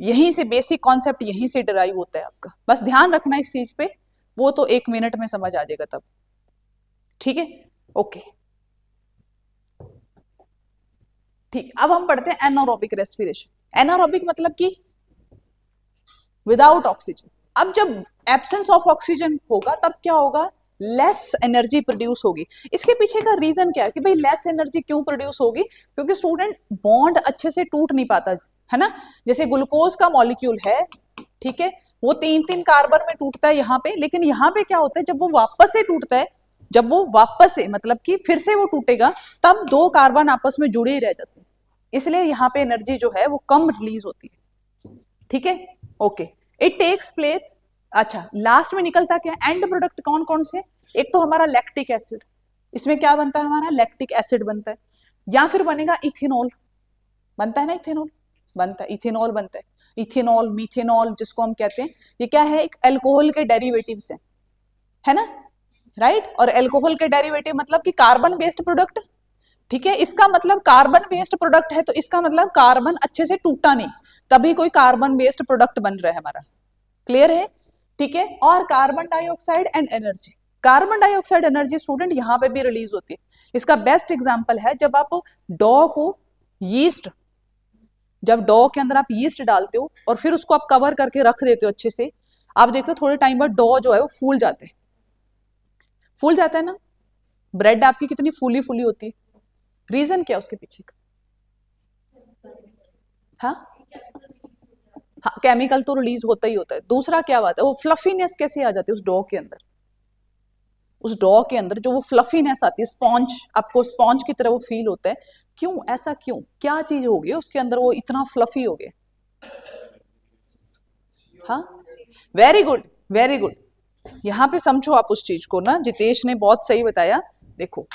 यहीं से बेसिक कॉन्सेप्ट यहीं से डिराइव होता है आपका, बस ध्यान रखना इस चीज पे, वो तो 1 मिनट में समझ आ जाएगा तब। ठीक है, ओके ठीक। अब हम पढ़ते हैं एनारोबिक रेस्पिरेशन। एनारोबिक मतलब कि विदाउट ऑक्सीजन। अब जब एब्सेंस ऑफ ऑक्सीजन होगा तब क्या होगा, लेस एनर्जी प्रोड्यूस होगी। इसके पीछे का रीजन क्या है कि भाई लेस एनर्जी क्यों प्रोड्यूस होगी, क्योंकि स्टूडेंट बॉन्ड अच्छे से टूट नहीं पाता है ना। जैसे ग्लूकोज का मॉलिक्यूल है, ठीक है, वो 3-3 कार्बन में टूटता है यहाँ पे, लेकिन यहाँ पे क्या होता है, जब वो वापस से टूटता है, जब वो वापस से मतलब कि फिर से वो टूटेगा, तब 2 कार्बन आपस में जुड़े ही रह जाते हैं, इसलिए यहाँ पे एनर्जी जो है वो कम रिलीज होती है। ठीक है, ओके, इट टेक्स प्लेस। अच्छा, लास्ट में निकलता क्या, एंड प्रोडक्ट कौन कौन से, एक तो हमारा लैक्टिक एसिड, इसमें क्या बनता है हमारा लैक्टिक एसिड बनता है, या फिर बनेगा इथेनॉल, बनता है ना इथेनॉल, बनता है इथेनॉल, बनता है इथेनॉल, मीथेनॉल जिसको हम कहते हैं, ये क्या है, एक अल्कोहल के डेरिवेटिव्स है ना, राइट। और अल्कोहल के डेरिवेटिव मतलब कि कार्बन बेस्ड प्रोडक्ट। ठीक है, इसका मतलब कार्बन बेस्ड प्रोडक्ट है तो इसका मतलब कार्बन अच्छे से टूटा नहीं, तभी कोई कार्बन बेस्ड प्रोडक्ट बन रहा है हमारा। क्लियर है? ठीक है, और carbon dioxide and energy, carbon dioxide energy student यहाँ पे भी रिलीज होती है। इसका बेस्ट एग्जांपल है जब आप डॉ को यीस्ट, जब डॉ के अंदर आप यीस्ट डालते हो और फिर उसको आप कवर करके रख देते हो अच्छे से, आप देखते हो थोड़े टाइम बाद डॉ जो है वो फूल जाते हैं, फूल जाता है ना, ब्रेड आपकी कितनी फूली फूली होती है, रीजन क्या है उसके पीछे का? हाँ हाँ, केमिकल तो रिलीज होता ही होता है। दूसरा क्या बात है, वो फ्लफीनेस कैसे आ जाती है उस डॉ के अंदर, उस डॉ के अंदर जो वो फ्लफीनेस आती है, स्पॉन्ज, आपको स्पॉन्ज की तरह वो फील होता है। क्यों ऐसा, क्यों, क्या चीज हो गई उसके अंदर वो इतना फ्लफी हो गया? हाँ, वेरी गुड वेरी गुड, यहाँ पे समझो आप उस चीज को ना, जितेश ने बहुत सही बताया। देखो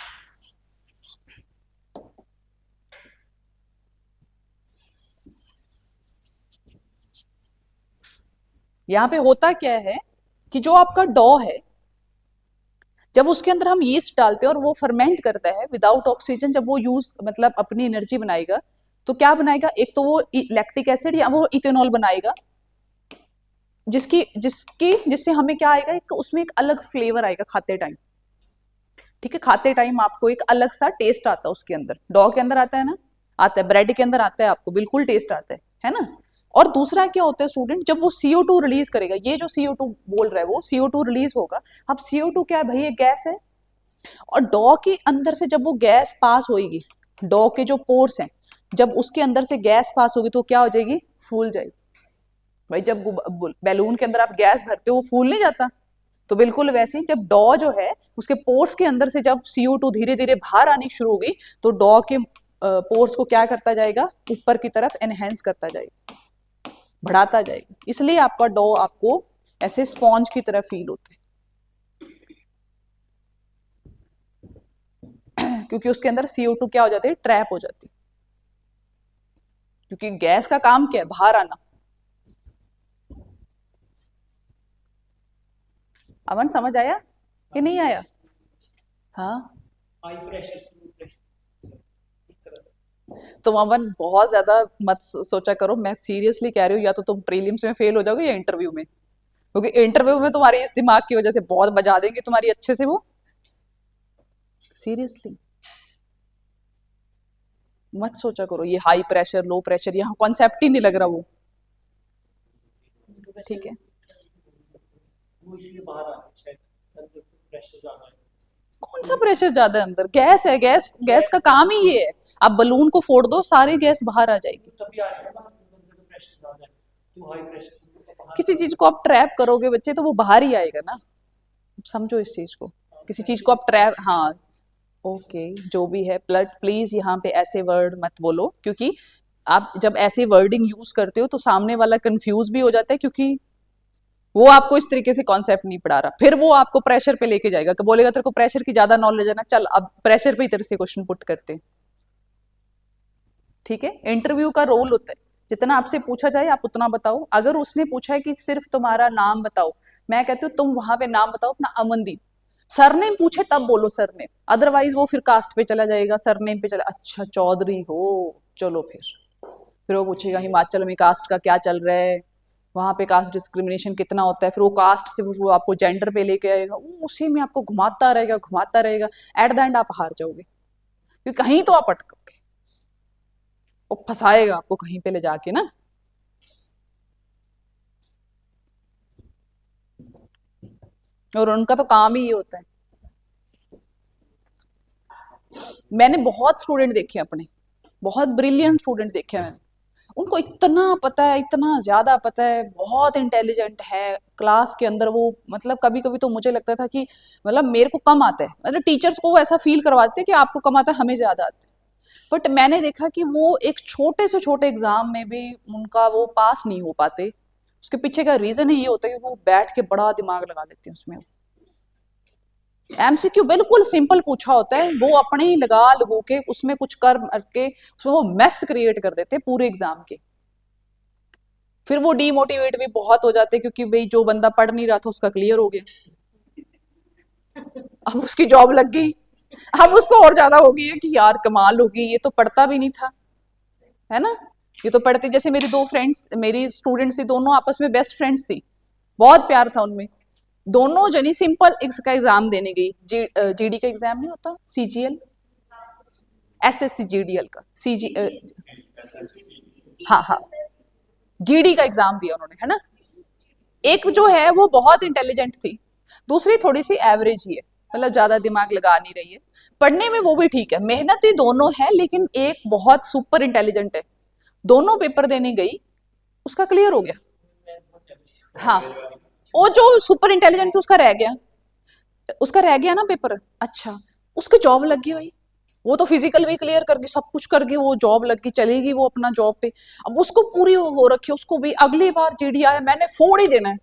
यहाँ पे होता क्या है कि जो आपका डॉ है, जब उसके अंदर हम यीस्ट डालते हैं और वो फर्मेंट करता है विदाउट ऑक्सीजन, जब वो यूज मतलब अपनी एनर्जी बनाएगा तो क्या बनाएगा, एक तो वो लैक्टिक एसिड या वो इथेनॉल बनाएगा, जिसकी जिसकी जिससे हमें क्या आएगा, एक उसमें एक अलग फ्लेवर आएगा खाते टाइम। ठीक है, खाते टाइम आपको एक अलग सा टेस्ट आता है उसके अंदर, डॉ के अंदर आता है ना, आता है, ब्रेड के अंदर आता है, आपको बिल्कुल टेस्ट आता है ना। और दूसरा क्या होता है स्टूडेंट, जब वो CO2 रिलीज करेगा, ये जो CO2 बोल रहा है वो CO2 रिलीज होगा। अब CO2 क्या है भाई, ये गैस है, और डॉ के अंदर से जब वो गैस पास होगी, डॉ के जो पोर्स हैं, जब उसके अंदर से गैस पास होगी तो क्या हो जाएगी, फूल जाएगी। भाई जब बैलून के अंदर आप गैस भरते हो वो फूल नहीं जाता, तो बिल्कुल वैसे ही जब डॉ जो है उसके पोर्स के अंदर से जब CO2 धीरे धीरे बाहर आनी शुरू होगी तो डॉ के पोर्स को क्या करता जाएगा, ऊपर की तरफ एनहेंस करता जाएगा, बढ़ाता जाएगा। इसलिए आपका डॉ आपको ऐसे स्पॉन्ज की तरह फील होता है क्योंकि उसके अंदर CO2 क्या हो जाती है, ट्रैप हो जाती है, क्योंकि गैस का काम क्या है, बाहर आना। अमन समझ आया कि नहीं आया? हाँ, हाई प्रेशर स्लो प्रेशर एक तरह से। तुम अमन बहुत ज्यादा मत सोचा करो, मैं सीरियसली कह रही हूँ, या तो तुम प्रीलिम्स में फेल हो जाओगे या इंटरव्यू में, क्योंकि इंटरव्यू में तुम्हारी इस दिमाग की वजह से बहुत बजा देंगे तुम्हारी अच्छे से वो। सीरियसली मत सोचा करो ये हाई प्रेशर लो प्रेशर, यहाँ कॉन्सेप्ट ही नहीं लग रहा वो। ठीक है, वो इसलिए बाहर आ रहा है शायद, अंदर प्रेशर ज्यादा है। कौन सा प्रेशर ज्यादा है अंदर, गैस है, गैस गैस का काम ही ये है, आप बलून को फोड़ दो सारी गैस बाहर आ जाएगी। तो तभी आ रहा है ना, अंदर प्रेशर ज्यादा है तो हाई प्रेशर से तो बाहर किसी चीज को आप ट्रैप करोगे बच्चे तो वो बाहर ही आएगा ना, समझो इस चीज को, किसी चीज को आप ट्रैप, हाँ ओके जो भी है, ब्लड प्लीज यहाँ पे ऐसे वर्ड मत बोलो, क्योंकि आप जब ऐसे वर्डिंग यूज करते हो तो सामने वाला कंफ्यूज भी हो जाता है, क्योंकि वो आपको इस तरीके से कॉन्सेप्ट नहीं पढ़ा रहा, फिर वो आपको प्रेशर पे लेके जाएगा कि बोलेगा तेरे को प्रेशर की ज्यादा नॉलेज है ना, चल अब प्रेशर पे ही तेरे से क्वेश्चन पुट करते हैं। ठीक है, इंटरव्यू का रोल होता है जितना आपसे पूछा जाए आप उतना बताओ। अगर उसने पूछा है कि सिर्फ तुम्हारा नाम बताओ, मैं कहती हूँ तुम वहां पे नाम बताओ अपना अमनदीप, सरनेम पूछे तब बोलो सरनेम, अदरवाइज वो फिर कास्ट पे चला जाएगा, सरनेम पे चला, अच्छा चौधरी हो, चलो फिर वो पूछेगा हिमाचल में कास्ट का क्या चल रहा है, वहां पे कास्ट डिस्क्रिमिनेशन कितना होता है, फिर वो कास्ट से वो आपको जेंडर पे लेके आएगा, वो उसी में आपको घुमाता रहेगा, एट द एंड आप हार जाओगे, क्योंकि कहीं तो आप अटकोगे, वो फंसाएगा आपको कहीं पे ले जाके ना। और उनका तो काम ही ये होता है। मैंने बहुत स्टूडेंट देखे अपने, बहुत ब्रिलियंट स्टूडेंट देखे हैं मैंने, उनको इतना पता है, इतना ज्यादा पता है, बहुत इंटेलिजेंट है क्लास के अंदर वो, मतलब कभी कभी तो मुझे लगता था कि मतलब मेरे को कम आता है, मतलब टीचर्स को वो ऐसा फील करवाते कि आपको कम आता है हमें ज्यादा आता है, बट मैंने देखा कि वो एक छोटे से छोटे एग्जाम में भी उनका वो पास नहीं हो पाते, उसके पीछे का रीजन ही ये होता है कि वो बैठ के बड़ा दिमाग लगा लेते हैं उसमें। MCQ बिल्कुल सिंपल पूछा होता है, वो अपने ही लगा लगू के उसमें कुछ कर के उसमें वो मेस क्रिएट कर देते हैं पूरे एग्जाम के, फिर वो डीमोटिवेट भी बहुत हो जाते हैं, क्योंकि भाई जो बंदा पढ़ नहीं रहा था उसका क्लियर हो गया, अब उसकी जॉब लग गई, अब उसको और ज्यादा हो गई है कि यार कमाल होगी, ये तो पढ़ता भी नहीं था, है ना, ये तो पढ़ती, जैसे मेरी दो फ्रेंड्स, मेरी स्टूडेंट्स थी, दोनों आपस में बेस्ट फ्रेंड्स थी, बहुत प्यार था उनमें, दोनों जनी सिंपल इसका एग्जाम देने गई, GD का एग्जाम नहीं होता, CGL, SSC GDL का CG, हाँ हाँ, GD का एग्जाम दिया उन्होंने, है ना, एक जो है वो बहुत इंटेलिजेंट थी, दूसरी थोड़ी सी एवरेज ही है, मतलब ज्यादा दिमाग लगा नहीं रही है, पढ़ने में वो भी ठीक है, मेहनती दोनों है, लेकिन एक बहुत सुपर इंटेलिजेंट है, दोनों पेपर देने गई, उसका क्लियर हो गया, हाँ, वो जो सुपर इंटेलिजेंट थी उसका रह गया ना पेपर, अच्छा उसकी जॉब लग गई भाई, वो तो फिजिकल भी क्लियर करके सब कुछ करके वो जॉब लग गई, चलेगी वो अपना जॉब पे, अब उसको पूरी हो रखी है, उसको भी अगली बार GD आया मैंने फोड़ ही देना है,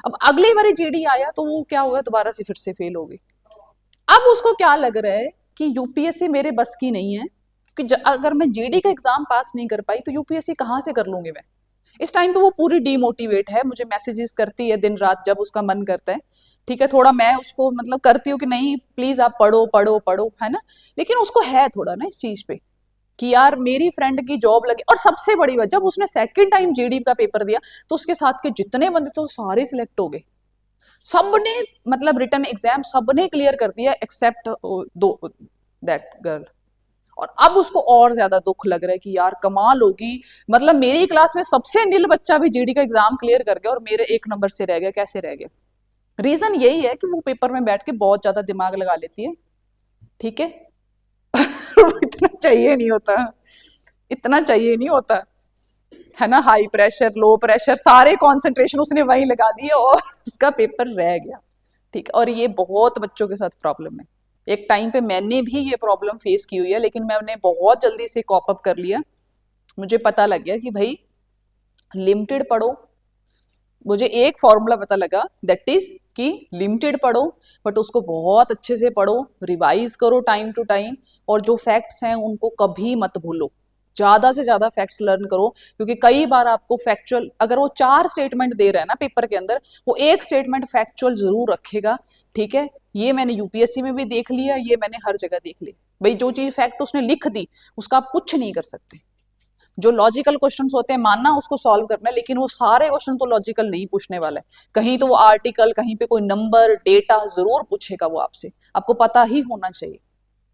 अब अगली बार GD आया तो वो क्या हुआ, दोबारा से फिर से फेल हो गई, अब उसको क्या लग रहा है कि UPSC मेरे बस की नहीं है, कि अगर मैं GD का एग्जाम पास नहीं कर पाई तो UPSC कहाँ से कर लूंगी मैं, इस टाइम पे वो पूरी डीमोटिवेट है, मुझे मैसेजेस करती है दिन रात जब उसका मन करता है, ठीक है, थोड़ा मैं उसको मतलब करती हूँ कि नहीं प्लीज आप पढ़ो पढ़ो पढ़ो, है ना, लेकिन उसको है थोड़ा ना इस चीज पे कि यार मेरी फ्रेंड की जॉब लगी, और सबसे बड़ी बात जब उसने सेकंड टाइम GD का पेपर दिया तो उसके साथ के जितने बंदे थे सारे सिलेक्ट हो गए, सबने मतलब रिटर्न एग्जाम सबने क्लियर कर दिया एक्सेप्ट दो दैट गर्ल, और अब उसको और ज्यादा दुख लग रहा है कि यार कमाल होगी, मतलब मेरी क्लास में सबसे नील बच्चा भी जीडी का एग्जाम क्लियर कर गया और मेरे 1 नंबर से रह गया, कैसे रह गया? रीजन यही है कि वो पेपर में बैठ के बहुत ज्यादा दिमाग लगा लेती है, ठीक है। इतना चाहिए नहीं होता, इतना चाहिए नहीं होता, है ना। हाई प्रेशर लो प्रेशर सारे कंसंट्रेशन उसने वहीं लगा दिए और उसका पेपर रह गया, ठीक है। और ये बहुत बच्चों के साथ प्रॉब्लम है। एक टाइम पे मैंने भी ये प्रॉब्लम फेस की हुई है, लेकिन मैंने बहुत जल्दी से कॉप अप कर लिया। मुझे पता लग गया कि भाई लिमिटेड पढ़ो। मुझे एक फॉर्मूला पता लगा, दैट इज कि लिमिटेड पढ़ो, बट उसको बहुत अच्छे से पढ़ो, रिवाइज करो टाइम टू टाइम, और जो फैक्ट्स हैं उनको कभी मत भूलो, ज्यादा से ज्यादा फैक्ट्स लर्न करो। क्योंकि कई बार आपको फैक्चुअल, अगर वो 4 स्टेटमेंट दे रहा है ना पेपर के अंदर, वो एक स्टेटमेंट फैक्चुअल जरूर रखेगा, ठीक है। ये मैंने यूपीएससी में भी देख लिया, ये मैंने हर जगह देख ली। भाई जो चीज फैक्ट उसने लिख दी उसका आप कुछ नहीं कर सकते। जो लॉजिकल क्वेश्चंस होते हैं मानना उसको सॉल्व करना है, लेकिन वो सारे क्वेश्चन तो लॉजिकल नहीं पूछने वाला है। कहीं तो वो आर्टिकल, कहीं पे कोई नंबर डेटा जरूर पूछेगा वो आपसे, आपको पता ही होना चाहिए,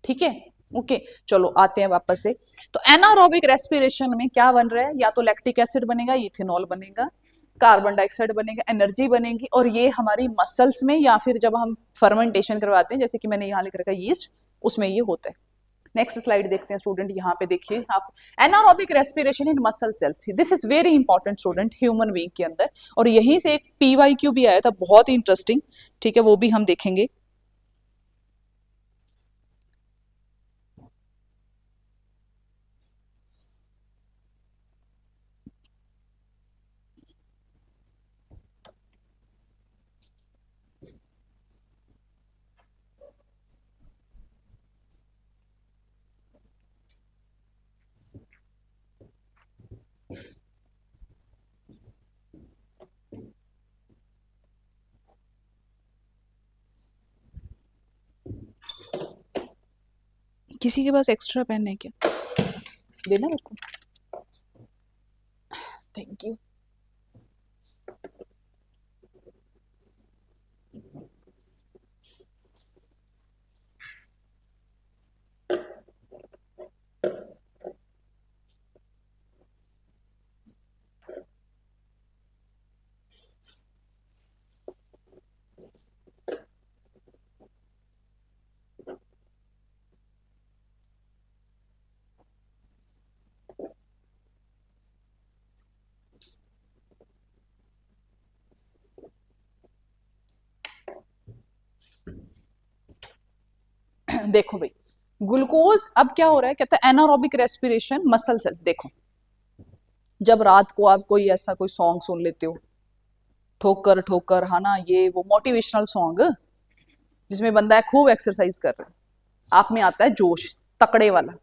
ठीक है। ओके चलो आते हैं वापस से। तो एनारोबिक रेस्पिरेशन में क्या बन रहा है? या तो लैक्टिक एसिड बनेगा, इथेनॉल बनेगा, कार्बन डाइऑक्साइड बनेगा, एनर्जी बनेगी, और ये हमारी मसल्स में या फिर जब हम फर्मेंटेशन करवाते हैं, जैसे कि मैंने यहाँ लिख रखा है यीस्ट, उसमें ये होता है। नेक्स्ट स्लाइड देखते हैं स्टूडेंट, यहाँ पे देखिए आप, anaerobic respiration in muscle cells, this is very important student human being के अंदर। और यहीं से एक पीवाईक्यू भी आया था, बहुत ही इंटरेस्टिंग, ठीक है, वो भी हम देखेंगे। किसी के पास एक्स्ट्रा पेन है क्या? देना मेरे को, थैंक यू। देखो भाई, ग्लूकोज अब क्या हो रहा है, कहता है एनारोबिक रेस्पिरेशन मसल सेल्स। देखो जब रात को आप कोई ऐसा कोई सॉन्ग सुन लेते हो, ठोकर ठोकर, है ना, ये वो मोटिवेशनल सॉन्ग जिसमें बंदा है खूब एक्सरसाइज कर रहा है, आप में आता है जोश तकड़े वाला,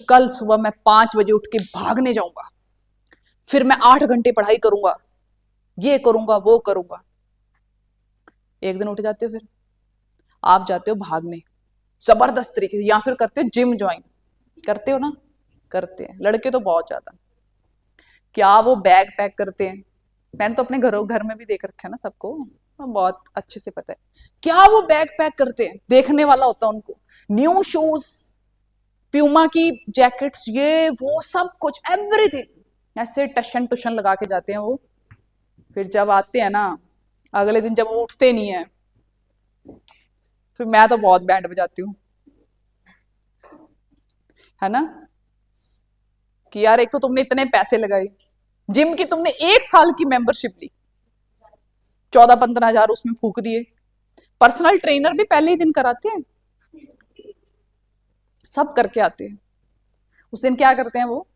कल सुबह मैं 5 बजे उठ के भागने जाऊंगा, फिर मैं 8 घंटे पढ़ाई करूंगा, ये करूंगा वो करूंगा। एक दिन उठ जाते हो, फिर आप जाते हो भागने जबरदस्त तरीके से, या फिर करते हो जिम ज्वाइन, करते हो ना, करते हैं लड़के तो बहुत ज्यादा। क्या वो बैग पैक करते हैं, मैंने तो अपने घर में भी देख रखा है ना सबको, बहुत अच्छे से पता है क्या वो बैग पैक करते हैं, देखने वाला होता है उनको। न्यू शूज, प्यूमा की जैकेट्स, ये वो सब कुछ एवरीथिंग ऐसे टशन टुशन लगा के जाते हैं वो। फिर जब आते हैं ना अगले दिन, जब वो उठते नहीं है, फिर मैं तो बहुत बैंड बजाती हूँ, है ना, कि यार एक तो तुमने इतने पैसे लगाए, जिम की तुमने 1 साल की मेंबरशिप ली, 14-15 हजार उसमें फूक दिए, पर्सनल ट्रेनर भी पहले ही दिन कराते हैं, सब करके आते हैं। उस दिन क्या करते हैं वो,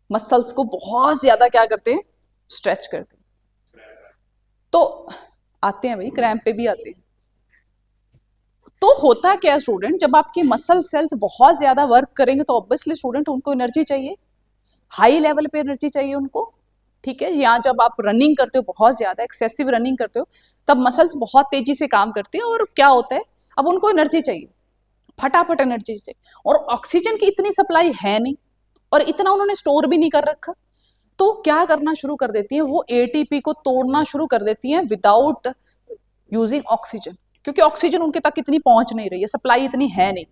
मसल्स को बहुत ज्यादा क्या करते हैं, स्ट्रेच करते हैं, तो आते हैं भाई, क्रैम्प पे भी आते हैं। तो होता क्या स्टूडेंट, जब आपके मसल सेल्स बहुत ज्यादा वर्क करेंगे तो ऑब्वियसली स्टूडेंट उनको एनर्जी चाहिए, हाई लेवल पे एनर्जी चाहिए उनको, ठीक है। यहाँ जब आप रनिंग करते हो, बहुत ज्यादा एक्सेसिव रनिंग करते हो, तब मसल्स बहुत तेजी से काम करते हैं, और क्या होता है, अब उनको एनर्जी चाहिए, फटाफट एनर्जी चाहिए, और ऑक्सीजन की इतनी सप्लाई है नहीं, और इतना उन्होंने स्टोर भी नहीं कर रखा, तो क्या करना शुरू कर देती है वो, एटीपी को तोड़ना शुरू कर देती है विदाउट यूजिंग ऑक्सीजन, क्योंकि ऑक्सीजन उनके तक इतनी पहुंच नहीं रही है, सप्लाई इतनी है नहीं।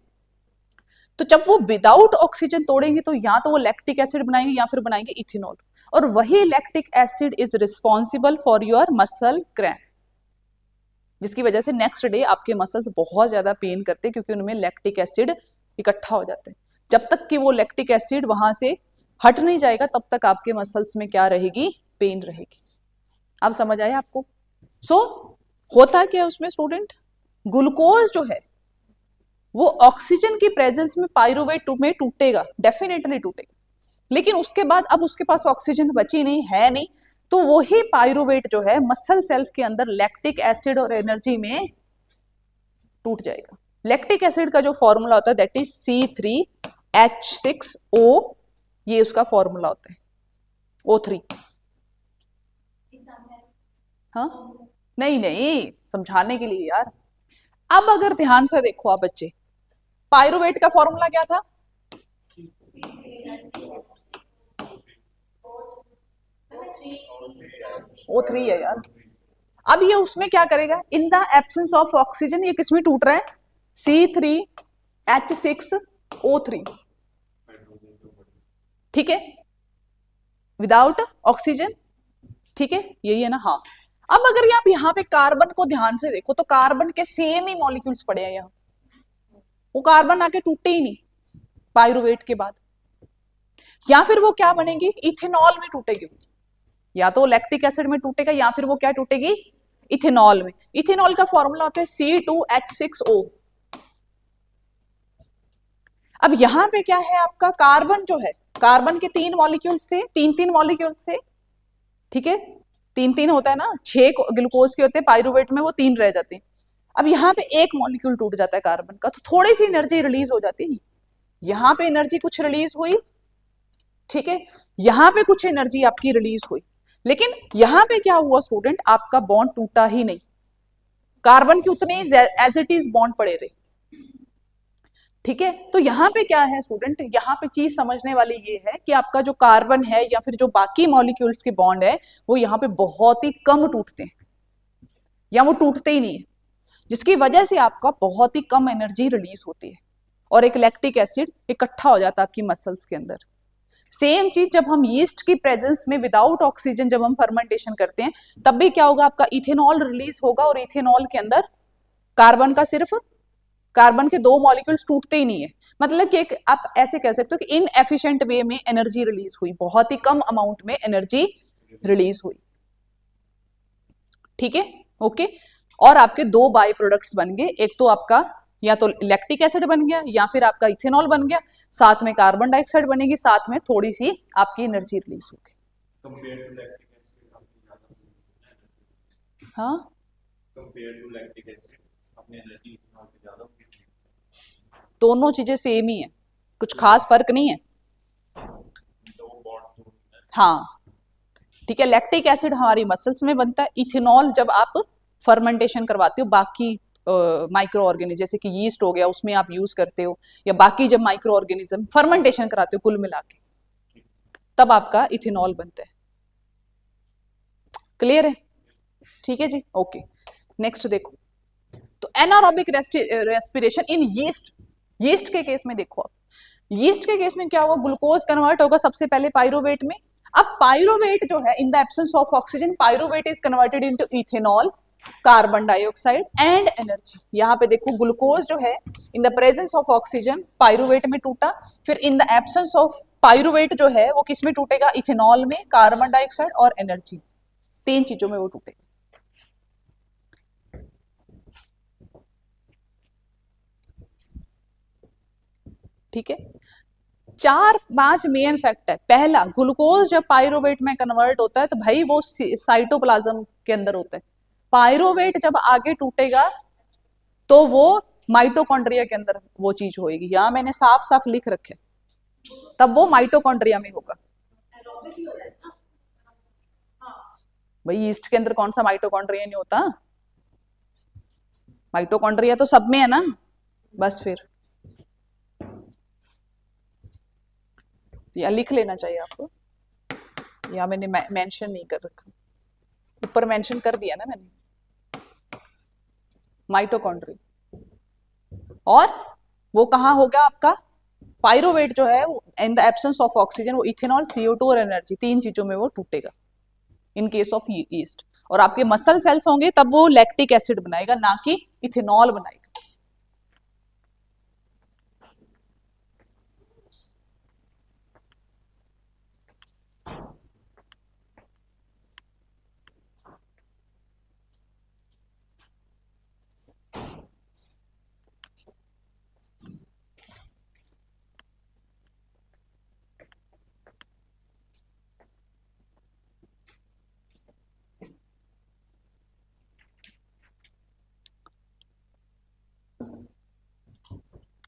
तो जब वो विदाउट ऑक्सीजन तोड़ेंगे तो या तो वो लैक्टिक एसिड बनाएंगे या फिर बनाएंगे इथेनॉल, और वही lactic acid is responsible for your muscle cramp, जिसकी वजह से नेक्स्ट डे आपके मसल्स बहुत ज्यादा पेन करते हैं क्योंकि उनमें लैक्टिक एसिड इकट्ठा हो जाता है। जब तक कि वो लैक्टिक एसिड वहां से हट नहीं जाएगा तब तक आपके मसल्स में क्या रहेगी, पेन रहेगी। अब समझ आया आपको? सो होता क्या है उसमें स्टूडेंट, ग्लूकोज जो है वो ऑक्सीजन की प्रेजेंस में पाइरूवेट में टूटेगा, डेफिनेटली टूटेगा, लेकिन उसके बाद अब उसके पास ऑक्सीजन बची नहीं है नहीं, तो वही पाइरूवेट जो है मसल सेल्स के अंदर लैक्टिक एसिड और एनर्जी में टूट जाएगा। लैक्टिक एसिड का जो फॉर्मूला होता है दैट इज C3H6O, ये उसका फॉर्मूला होता है, O3। हाँ नहीं नहीं, समझाने के लिए यार। अब अगर ध्यान से देखो आप बच्चे, पाइरूवेट का फॉर्मूला क्या था? O3 है यार। अब ये उसमें क्या करेगा, in the absence of oxygen ये किसमें टूट रहा है, C3H6O3, ठीक है, विदाउट ऑक्सीजन, ठीक है, यही है ना। हाँ, अब अगर आप यहाँ पे कार्बन को ध्यान से देखो तो कार्बन के सेम ही मॉलिक्यूल्स पड़े हैं यहाँ, वो कार्बन आके टूटे ही नहीं पाइरूवेट के बाद, या फिर वो क्या बनेगी, इथेनॉल में टूटेगी, या तो लैक्टिक एसिड में टूटेगा या फिर वो क्या टूटेगी, इथेनॉल में। इथेनॉल का फॉर्मूला होता है C2H6O। अब यहां पे क्या है आपका, कार्बन जो है, कार्बन के 3 मॉलिक्यूल्स थे, 3 मॉलिक्यूल्स थे, ठीक है, 3 होता है ना, 6 ग्लूकोज के होते हैं, पाइरूवेट में वो 3 रह जाते हैं। अब यहाँ पे एक मॉलिक्यूल टूट जाता है कार्बन का, तो थोड़ी सी एनर्जी रिलीज हो जाती है, यहाँ पे एनर्जी कुछ रिलीज हुई, ठीक है, यहाँ पे कुछ एनर्जी आपकी रिलीज हुई, लेकिन यहाँ पे क्या हुआ स्टूडेंट, आपका बॉन्ड टूटा ही नहीं, कार्बन के उतने ही एज इट इज बॉन्ड पड़े रहे, ठीक है। तो यहाँ पे क्या है स्टूडेंट, यहाँ पे चीज समझने वाली ये है कि आपका जो कार्बन है या फिर जो बाकी मॉलिक्यूल्स के बॉन्ड है वो यहाँ पे बहुत ही कम टूटते हैं या वो टूटते ही नहीं है, जिसकी वजह से आपका बहुत ही कम एनर्जी रिलीज होती है और एक लैक्टिक एसिड इकट्ठा हो जाता है आपकी मसल्स के अंदर। सेम चीज जब हम यीस्ट की प्रेजेंस में विदाउट ऑक्सीजन जब हम फर्मेंटेशन करते हैं तब भी क्या होगा, आपका इथेनॉल रिलीज होगा और इथेनॉल के अंदर कार्बन का सिर्फ, कार्बन के 2 मॉलिक्यूल्स टूटते ही नहीं है, मतलब कि एक आप ऐसे कह सकते हो कि इनएफिशिएंट वे में एनर्जी रिलीज हुई, बहुत ही कम अमाउंट में एनर्जी रिलीज हुई, ठीक है, ओके। और आपके 2 बाई प्रोडक्ट्स बन गए, एक तो आपका या तो लैक्टिक एसिड बन गया या फिर आपका इथेनॉल बन गया, साथ में कार्बन डाइऑक्साइड बनेगी, साथ में थोड़ी सी आपकी एनर्जी रिलीज होगी। हाँ, दोनों चीजें सेम ही है, कुछ खास फर्क नहीं है। हाँ ठीक है, लैक्टिक एसिड हमारी मसल्स में बनता है, इथेनॉल जब आप फर्मेंटेशन करवाते हो बाकी माइक्रो ऑर्गेनिज्म जैसे कि यीस्ट हो गया उसमें आप यूज करते हो, या बाकी जब माइक्रो ऑर्गेनिज्म फर्मेंटेशन कराते हो कुल मिला के, तब आपका इथेनॉल बनता है। क्लियर है? ठीक है जी, ओके। नेक्स्ट देखो, तो anaerobic respiration in yeast, yeast के केस में देखो, आप यीस्ट के केस में क्या होगा, ग्लूकोज कन्वर्ट होगा सबसे पहले पाइरूवेट में। अब पाइरूवेट जो है in the absence of oxygen, pyruvate is converted into ethanol, carbon dioxide and energy. यहाँ पे देखो ग्लूकोज जो है इन the presence of oxygen pyruvate में टूटा, फिर in the absence of pyruvate जो है वो किस में टूटेगा, इथेनॉल में, कार्बन डाइऑक्साइड और एनर्जी, 3 चीजों में वो टूटेगा। ठीक है, 4-5 मेन फैक्ट है। पहला, ग्लूकोज जब पाइरूवेट में कन्वर्ट होता है तो भाई वो साइटोप्लाज्म के अंदर होता है, पाइरूवेट जब आगे टूटेगा तो वो माइटोकॉन्ड्रिया के अंदर वो चीज होएगी, यहां मैंने साफ साफ लिख रखे, तब वो माइटोकॉन्ड्रिया में होगा। भाई ईस्ट के अंदर कौन सा माइटोकॉन्ड्रिया नहीं होता, माइटोकॉन्ड्रिया तो सब में है ना, बस फिर या लिख लेना चाहिए आपको, या मैंने मेंशन नहीं कर रखा, ऊपर मेंशन कर दिया ना मैंने, माइटोकॉन्ड्रिया। और वो कहाँ होगा आपका, पायरोवेट जो है in the absence of oxygen वो इथेनॉल, CO2 और एनर्जी, तीन चीजों में वो टूटेगा इन केस ऑफ ईस्ट। और आपके मसल सेल्स होंगे तब वो लैक्टिक एसिड बनाएगा, ना कि इथेनॉल बनाएगा।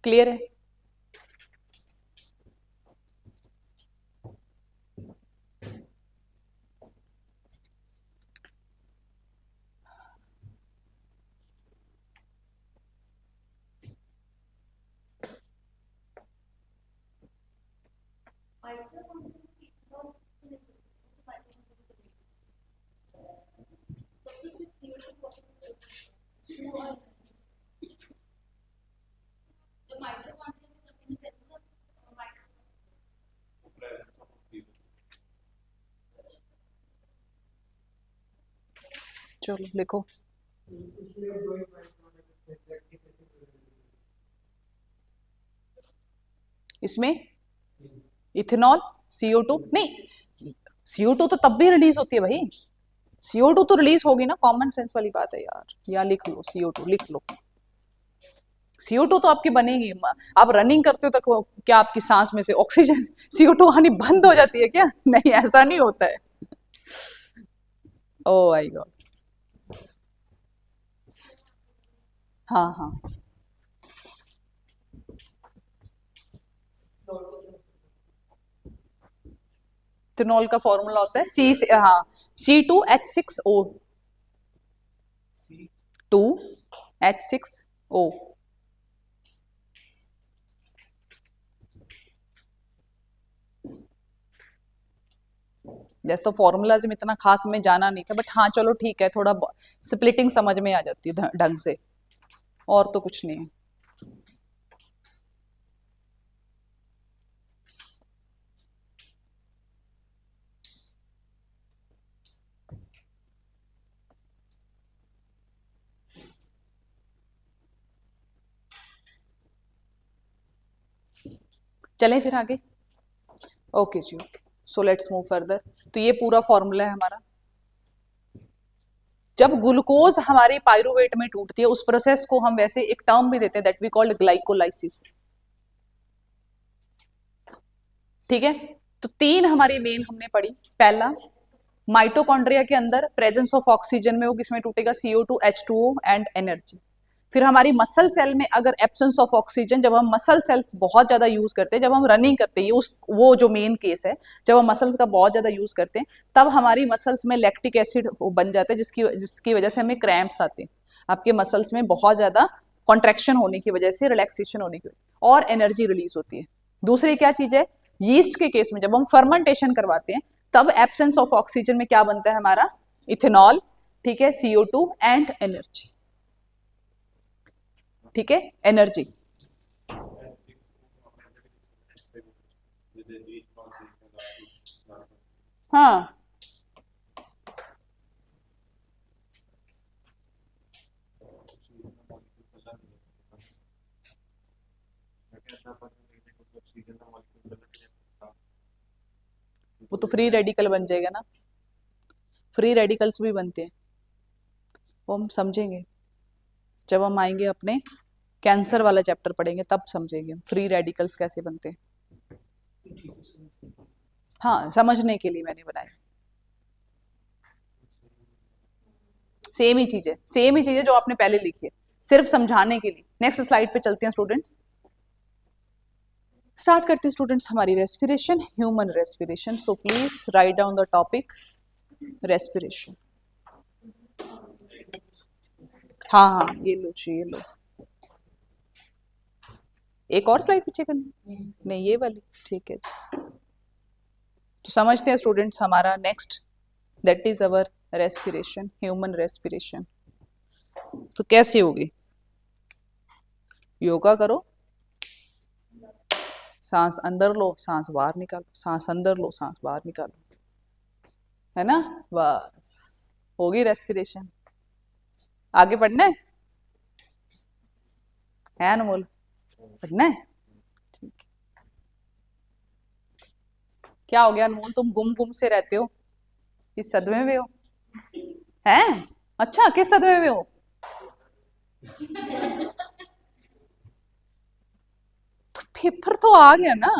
क्लियर है? चलो लिखो। इसमें इथेनॉल, CO2 नहीं, CO2 तो तब भी रिलीज होती है भाई, CO2 तो रिलीज होगी ना, कॉमन सेंस वाली बात है यार। या लिख लो CO2, लिख लो। CO2 तो आपकी बनेगी, आप रनिंग करते हो तो क्या आपकी सांस में से ऑक्सीजन CO2 आनी बंद हो जाती है क्या? नहीं, ऐसा नहीं होता है। Oh my God. हाँ हाँ, इथेनॉल का फॉर्मूला होता है हाँ C2H6O, 2H6O। जैसे तो फॉर्मूलाज में इतना खास में जाना नहीं था, बट हाँ चलो ठीक है, थोड़ा स्प्लिटिंग समझ में आ जाती है ढंग से, और तो कुछ नहीं है। चलें फिर आगे। ओके जी, okay, so let's move further. तो ये पूरा फॉर्मूला है हमारा। जब ग्लूकोज हमारी पायरुवेट में टूटती है, उस प्रोसेस को हम वैसे एक टर्म भी देते हैं, दैट वी कॉल्ड ग्लाइकोलाइसिस। ठीक है, तो तीन हमारी मेन हमने पढ़ी। पहला, माइटोकॉन्ड्रिया के अंदर प्रेजेंस ऑफ ऑक्सीजन में वो किसमें टूटेगा? CO2, H2O and energy. फिर हमारी मसल सेल में अगर एब्सेंस ऑफ ऑक्सीजन, जब हम मसल सेल्स बहुत ज्यादा यूज करते हैं, जब हम रनिंग करते हैं, उस वो जो मेन केस है, जब हम मसल्स का बहुत ज्यादा यूज करते हैं, तब हमारी मसल्स में लैक्टिक एसिड बन जाता है, जिसकी वजह से हमें क्रैम्प्स आते हैं। आपके मसल्स में बहुत ज्यादा कॉन्ट्रैक्शन होने की वजह से, रिलैक्सेशन होने की वजह, और एनर्जी रिलीज होती है। दूसरी क्या चीज है? यीस्ट के केस में जब हम फर्मेंटेशन करवाते हैं, तब एब्सेंस ऑफ ऑक्सीजन में क्या बनता है हमारा? इथेनॉल, ठीक है, CO2 एंड एनर्जी। ठीक है, एनर्जी। हाँ, वो तो फ्री रेडिकल बन जाएगा ना, फ्री रेडिकल्स भी बनते हैं, वो हम समझेंगे जब हम आएंगे अपने कैंसर वाला चैप्टर पढ़ेंगे, तब समझेंगे हम फ्री रेडिकल्स कैसे बनते हैं। हाँ, समझने के लिए मैंने बनाया। सेम ही चीज है, सेम ही चीज है जो आपने पहले लिखी है, सिर्फ समझाने के लिए। नेक्स्ट स्लाइड पे चलते हैं स्टूडेंट्स। स्टार्ट करते हैं स्टूडेंट्स हमारी respiration, human respiration. So please write down the topic respiration. हाँ हाँ, ये लो जी, ये लो। एक और स्लाइड पीछे करनी? नहीं, ये वाली ठीक है जी। तो समझते हैं स्टूडेंट्स हमारा next, that is our respiration, human respiration. तो कैसे होगी? योगा करो, सांस अंदर लो, सांस बाहर निकालो, सांस अंदर लो, सांस बाहर निकालो, है ना। बस होगी रेस्पिरेशन। आगे पढ़ना है अनमोल, पढ़ना है, ठीक है। क्या हो गया अनमोल, तुम गुम गुम से रहते हो, किस सदमे में हो? हैं? अच्छा, किस सदमे में हो? तो पेपर तो आ गया ना,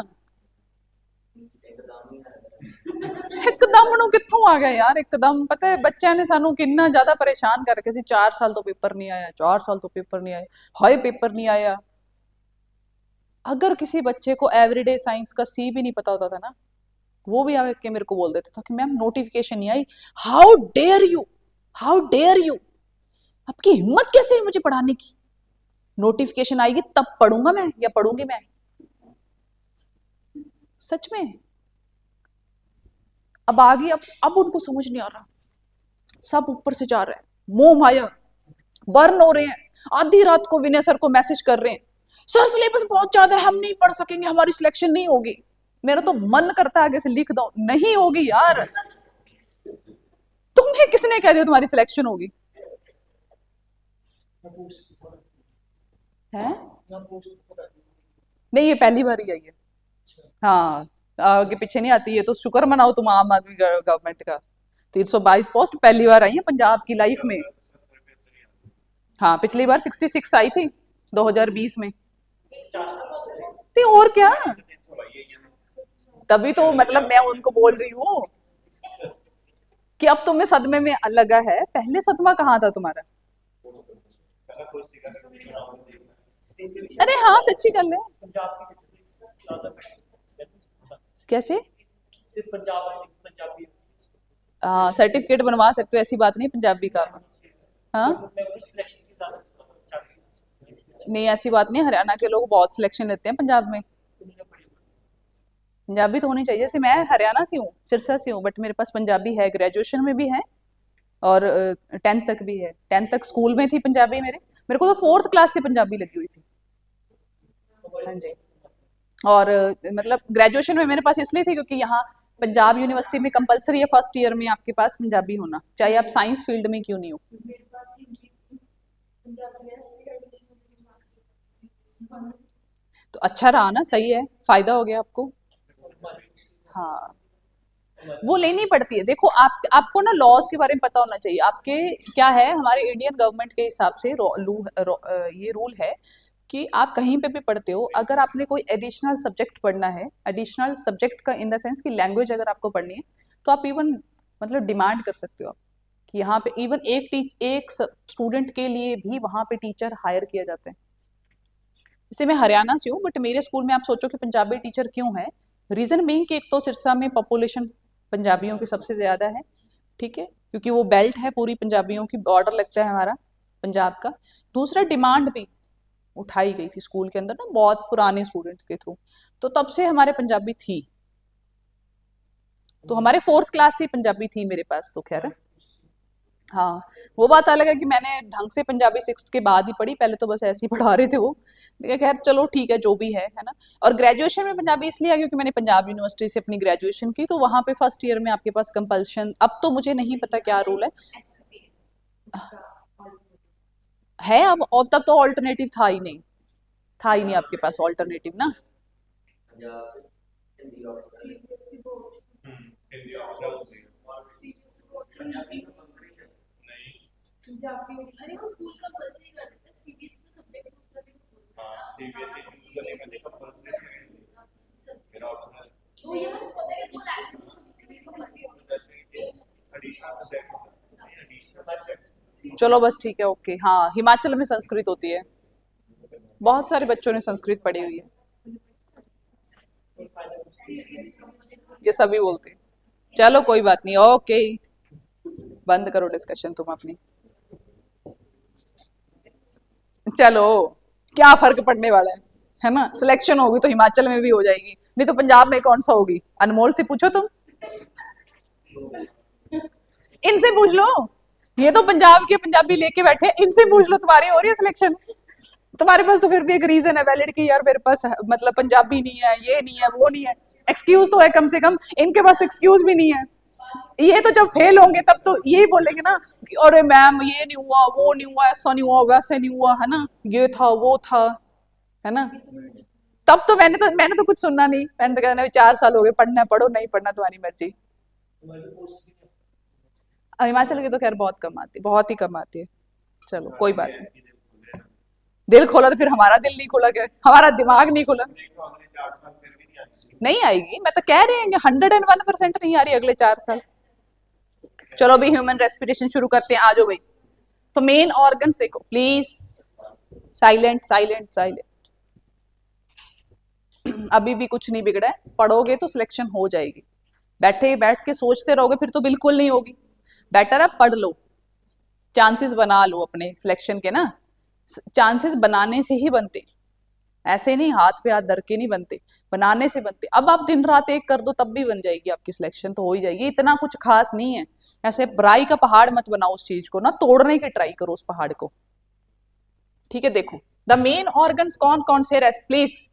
एकदम ਨੂੰ ਕਿੱਥੋਂ ਆ ਗਿਆ यार एकदम। पता है ਬੱਚਿਆਂ ਨੇ ਸਾਨੂੰ ਕਿੰਨਾ ਜ਼ਿਆਦਾ ਪਰੇਸ਼ਾਨ ਕਰ ਰੱਖਿਆ ਸੀ, 4 ਸਾਲ ਤੋਂ पेपर नहीं आया, 4 साल तो पेपर नहीं आया, हाय पेपर नहीं आया। अगर किसी बच्चे को एवरीडे साइंस का सी भी नहीं पता होता था ना, वो भी आके मेरे को बोल देता था कि मैम नोटिफिकेशन नहीं आई। How dare you, how dare you, आपकी हिम्मत कैसे हुई मुझे पढ़ाने की? नोटिफिकेशन आएगी तब पढ़ूंगा मैं या पढ़ूंगी मैं। सच में अब आ गई, अब उनको समझ नहीं आ रहा, सब ऊपर से जा रहा है, मोह माया बर्न हो रहे हैं। आधी रात को विनय सर को मैसेज कर रहे हैं, सर सिलेबस बहुत ज्यादा है, हम नहीं पढ़ सकेंगे, हमारी सिलेक्शन नहीं होगी। मेरा तो मन करता है आगे से लिख दो, नहीं होगी यार। तुम्हें किसने कह दिया तुम्हारी सिलेक्शन होगी? है नहीं, ये पहली बार ही आई है। हाँ, आगे पीछे नहीं आती, ये तो शुक्र मनाओ तुम आम आदमी गवर्नमेंट का। 322 पोस्ट पहली बार आई है पंजाब की लाइफ में। हाँ, पिछली बार 66 आई थी 2020 में। तो और क्या, तभी तो मतलब मैं उनको बोल रही हूँ कि अब तुम्हें सदमे में लगा है, पहले सदमा कहाँ था तुम्हारा? अरे हाँ, सच्ची गल है। कैसे सिर्फ पंजाबी सर्टिफिकेट बनवा सकते हो, ऐसी बात नहीं पंजाबी का। हाँ नहीं, ऐसी बात नहीं, हरियाणा के लोग बहुत सिलेक्शन लेते हैं पंजाब में। पंजाबी तो होनी चाहिए, जैसे मैं हरियाणा से हूँ, सिरसा से हूँ, बट मेरे पास पंजाबी है, ग्रेजुएशन में भी है और 10th तक भी है। 10th तक स्कूल में थी पंजाबी मेरे को तो 4th क्लास से पंजाबी लगी हुई थी। हाँ जी, और मतलब ग्रेजुएशन में मेरे पास इसलिए थी क्योंकि यहाँ पंजाब यूनिवर्सिटी में कंपलसरी है फर्स्ट ईयर में आपके पास पंजाबी होना, चाहे आप साइंस फील्ड में क्यों नहीं हो। तो अच्छा रहा ना, सही है, फायदा हो गया आपको। हाँ, वो लेनी पड़ती है। देखो आपको ना लॉज के बारे में पता होना चाहिए। आपके क्या है, हमारे इंडियन गवर्नमेंट के हिसाब से ये रूल है कि आप कहीं पे भी पढ़ते हो, अगर आपने कोई एडिशनल सब्जेक्ट पढ़ना है, एडिशनल सब्जेक्ट का इन द सेंस कि लैंग्वेज अगर आपको पढ़नी है, तो आप इवन मतलब डिमांड कर सकते हो आप कि यहाँ पे इवन एक स्टूडेंट के लिए भी वहाँ पे टीचर हायर किया जाते हैं। जैसे मैं हरियाणा से हूँ, बट मेरे स्कूल में आप सोचो कि पंजाबी टीचर क्यों है? रीजन बीइंग कि एक तो सिरसा में पॉपुलेशन पंजाबियों की सबसे ज्यादा है, ठीक है, क्योंकि वो बेल्ट है पूरी पंजाबियों की, बॉर्डर लगता है हमारा पंजाब का। दूसरा, डिमांड भी उठाई गई थी स्कूल के अंदर ना बहुत पुराने स्टूडेंट्स के थ्रू, तो तब से हमारे पंजाबी थी। तो हमारे 4th क्लास से पंजाबी थी मेरे पास तो खैर। हाँ, वो बात अलग है कि मैंने ढंग से पंजाबी 6th के बाद ही पढ़ी, पहले तो बस ऐसे ही पढ़ा रहे थे वो, लेकिन खैर चलो ठीक है, जो भी है ना। और ग्रेजुएशन में पंजाबी इसलिए आ क्योंकि मैंने पंजाब यूनिवर्सिटी से अपनी ग्रेजुएशन की, तो वहाँ पे फर्स्ट ईयर में आपके पास कंपल्शन, अब तो मुझे नहीं पता क्या रूल है अब तक तो ऑल्टरनेटिव था ही नहीं आपके पास ऑल्टरनेटिव ना। चलो बस ठीक है, ओके। हाँ, हिमाचल में संस्कृत होती है, बहुत सारे बच्चों ने संस्कृत पढ़ी हुई है, ये सभी बोलते हैं। चलो कोई बात नहीं, ओके, बंद करो डिस्कशन तुम अपनी। चलो, क्या फर्क पड़ने वाला है ना। सिलेक्शन होगी तो हिमाचल में भी हो जाएगी, नहीं तो पंजाब में कौन सा होगी? अनमोल से पूछो तुम, इनसे पूछ लो, ये तो पंजाब के पंजाबी लेके बैठे, इनसे पूछ लो तुम्हारी हो रही है सिलेक्शन। तुम्हारे पास तो फिर भी एक रीजन है वैलिड कि यार मेरे पास मतलब पंजाबी नहीं है, ये नहीं है, वो नहीं है, एक्सक्यूज तो है कम से कम। इनके पास एक्सक्यूज भी नहीं है। ये तो जब फेल होंगे तब तो यही बोलेंगे ना कि अरे मैम ये नहीं हुआ, वो नहीं हुआ, ऐसा नहीं हुआ, वैसे नहीं हुआ, है ना, ये था वो था, है ना। तब तो मैंने तो कुछ सुनना नहीं, मैंने तो कहना 4 साल हो गए, पढ़ना है पढ़ो, नहीं पढ़ना तुम्हारी मर्जी। तुम्हारी पोस्ट भी अब हिमाचल की तो खैर बहुत कम आती है, बहुत ही कम आती है। चलो कोई बात नहीं। दिल खोला तो फिर हमारा दिल नहीं खुला क्या, हमारा दिमाग नहीं खुला। नहीं आएगी, मैं तो कह रही हूँ 101% नहीं आ रही अगले 4 साल। चलो अभी ह्यूमन रेस्पिरेशन शुरू करते हैं, आ जाओ भाई। तो मेन ऑर्गन्स देखो प्लीज, साइलेंट साइलेंट साइलेंट। अभी भी कुछ नहीं बिगड़ा है, पढ़ोगे तो सिलेक्शन हो जाएगी। बैठ के सोचते रहोगे फिर तो बिल्कुल नहीं होगी। बेटर है पढ़ लो, चांसेस बना लो अपने सिलेक्शन के ना। चांसेस बनाने से ही बनते, ऐसे नहीं हाथ पे हाथ धर के नहीं बनते, बनाने से बनते। अब आप दिन रात एक कर दो तब भी बन जाएगी आपकी सिलेक्शन, तो हो ही जाएगी। इतना कुछ खास नहीं है। ऐसे बुराई का पहाड़ मत बनाओ उस चीज को ना, तोड़ने की ट्राई करो उस पहाड़ को। ठीक है, देखो द मेन ऑर्गन्स कौन कौन से, प्लीज।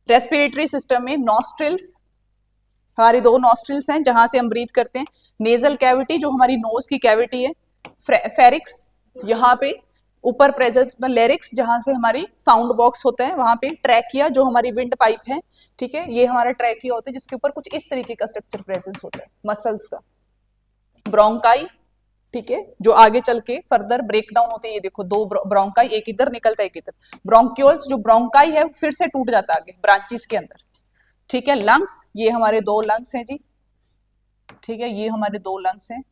रेस्पिरेटरी सिस्टम में नॉस्ट्रिल्स, हमारी 2 नॉस्ट्रिल्स हैं जहां से हम ब्रीथ करते हैं। नेजल कैविटी जो हमारी नोज की कैविटी है, फेरिक्स यहाँ पे ऊपर प्रेजेंट, लेरिक्स जहां से हमारी साउंड बॉक्स होता है वहां पे, ट्रैकिया जो हमारी विंड पाइप है, ठीक है, ये हमारा ट्रैकिया होता है जिसके ऊपर कुछ इस तरीके का स्ट्रक्चर प्रेजेंस होता है मसल्स का। ब्रोंकाई, ठीक है, जो आगे चल के फर्दर ब्रेक डाउन होते हैं। ये देखो 2 ब्रोंकाई, एक इधर निकलता है एक इधर। ब्रोंक्यूल्स, जो ब्रोंकाई है फिर से टूट जाता है आगे ब्रांचेस के अंदर। ठीक है, लंग्स, ये हमारे 2 लंग्स हैं जी, ठीक है, ये हमारे 2 लंग्स हैं।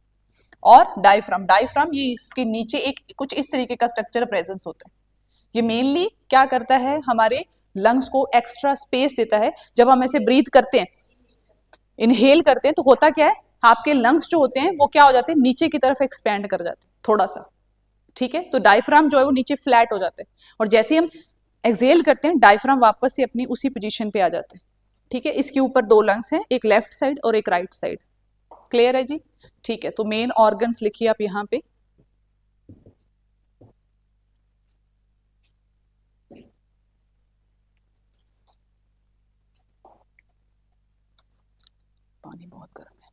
और डायफ्राम, डायफ्राम ये इसके नीचे एक कुछ इस तरीके का स्ट्रक्चर प्रेजेंस होता है। ये मेनली क्या करता है, हमारे लंग्स को एक्स्ट्रा स्पेस देता है। जब हम ऐसे ब्रीथ करते हैं, इनहेल करते हैं, तो होता क्या है, आपके लंग्स जो होते हैं वो क्या हो जाते हैं, नीचे की तरफ एक्सपैंड कर जाते हैं थोड़ा सा। ठीक है, तो डायफ्राम जो है वो नीचे फ्लैट हो जाते हैं, और जैसे ही हम एक्सेल करते हैं डायफ्राम वापस से अपनी उसी पोजीशन पे आ जाते हैं। ठीक है, इसके ऊपर 2 लंग्स हैं, एक लेफ्ट साइड और एक राइट साइड। क्लियर है जी? ठीक है, तो मेन ऑर्गन्स लिखिए आप यहाँ पे। पानी बहुत गर्म है।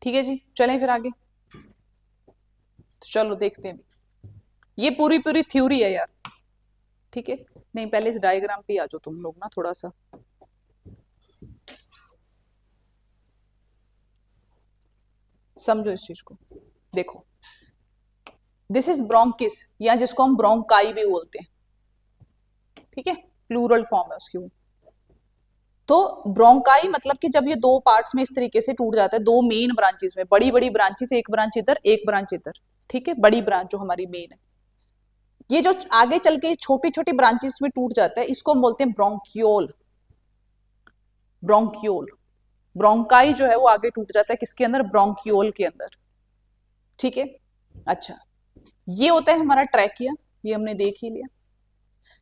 ठीक है जी, चलें फिर आगे। तो चलो देखते हैं। ये पूरी पूरी थ्योरी है यार, ठीक है। नहीं, पहले इस डायग्राम पे आ जाओ तुम लोग ना थोड़ा सा। समझो इस चीज को, देखो दिस इज ब्रोंकिस, या जिसको हम ब्रोंकाई भी बोलते हैं, ठीक है, प्लूरल फॉर्म है उसकी वो। तो ब्रोंकाई मतलब कि जब ये 2 पार्ट्स में इस तरीके से टूट जाता है, 2 मेन ब्रांचेस में, बड़ी बड़ी ब्रांचेस, एक ब्रांच इधर एक ब्रांच इधर, ठीक है, बड़ी ब्रांच जो हमारी मेन है। ये जो आगे चल के छोटी छोटी ब्रांचेस में टूट जाता है, इसको हम बोलते हैं ब्रोंकियोल। ब्रोंकियोल, ब्रोंकाई जो है वो आगे टूट जाता है किसके अंदर, ब्रोंकियोल के अंदर। ठीक है, अच्छा, ये होता है हमारा ट्रैकिया, ये हमने देख ही लिया।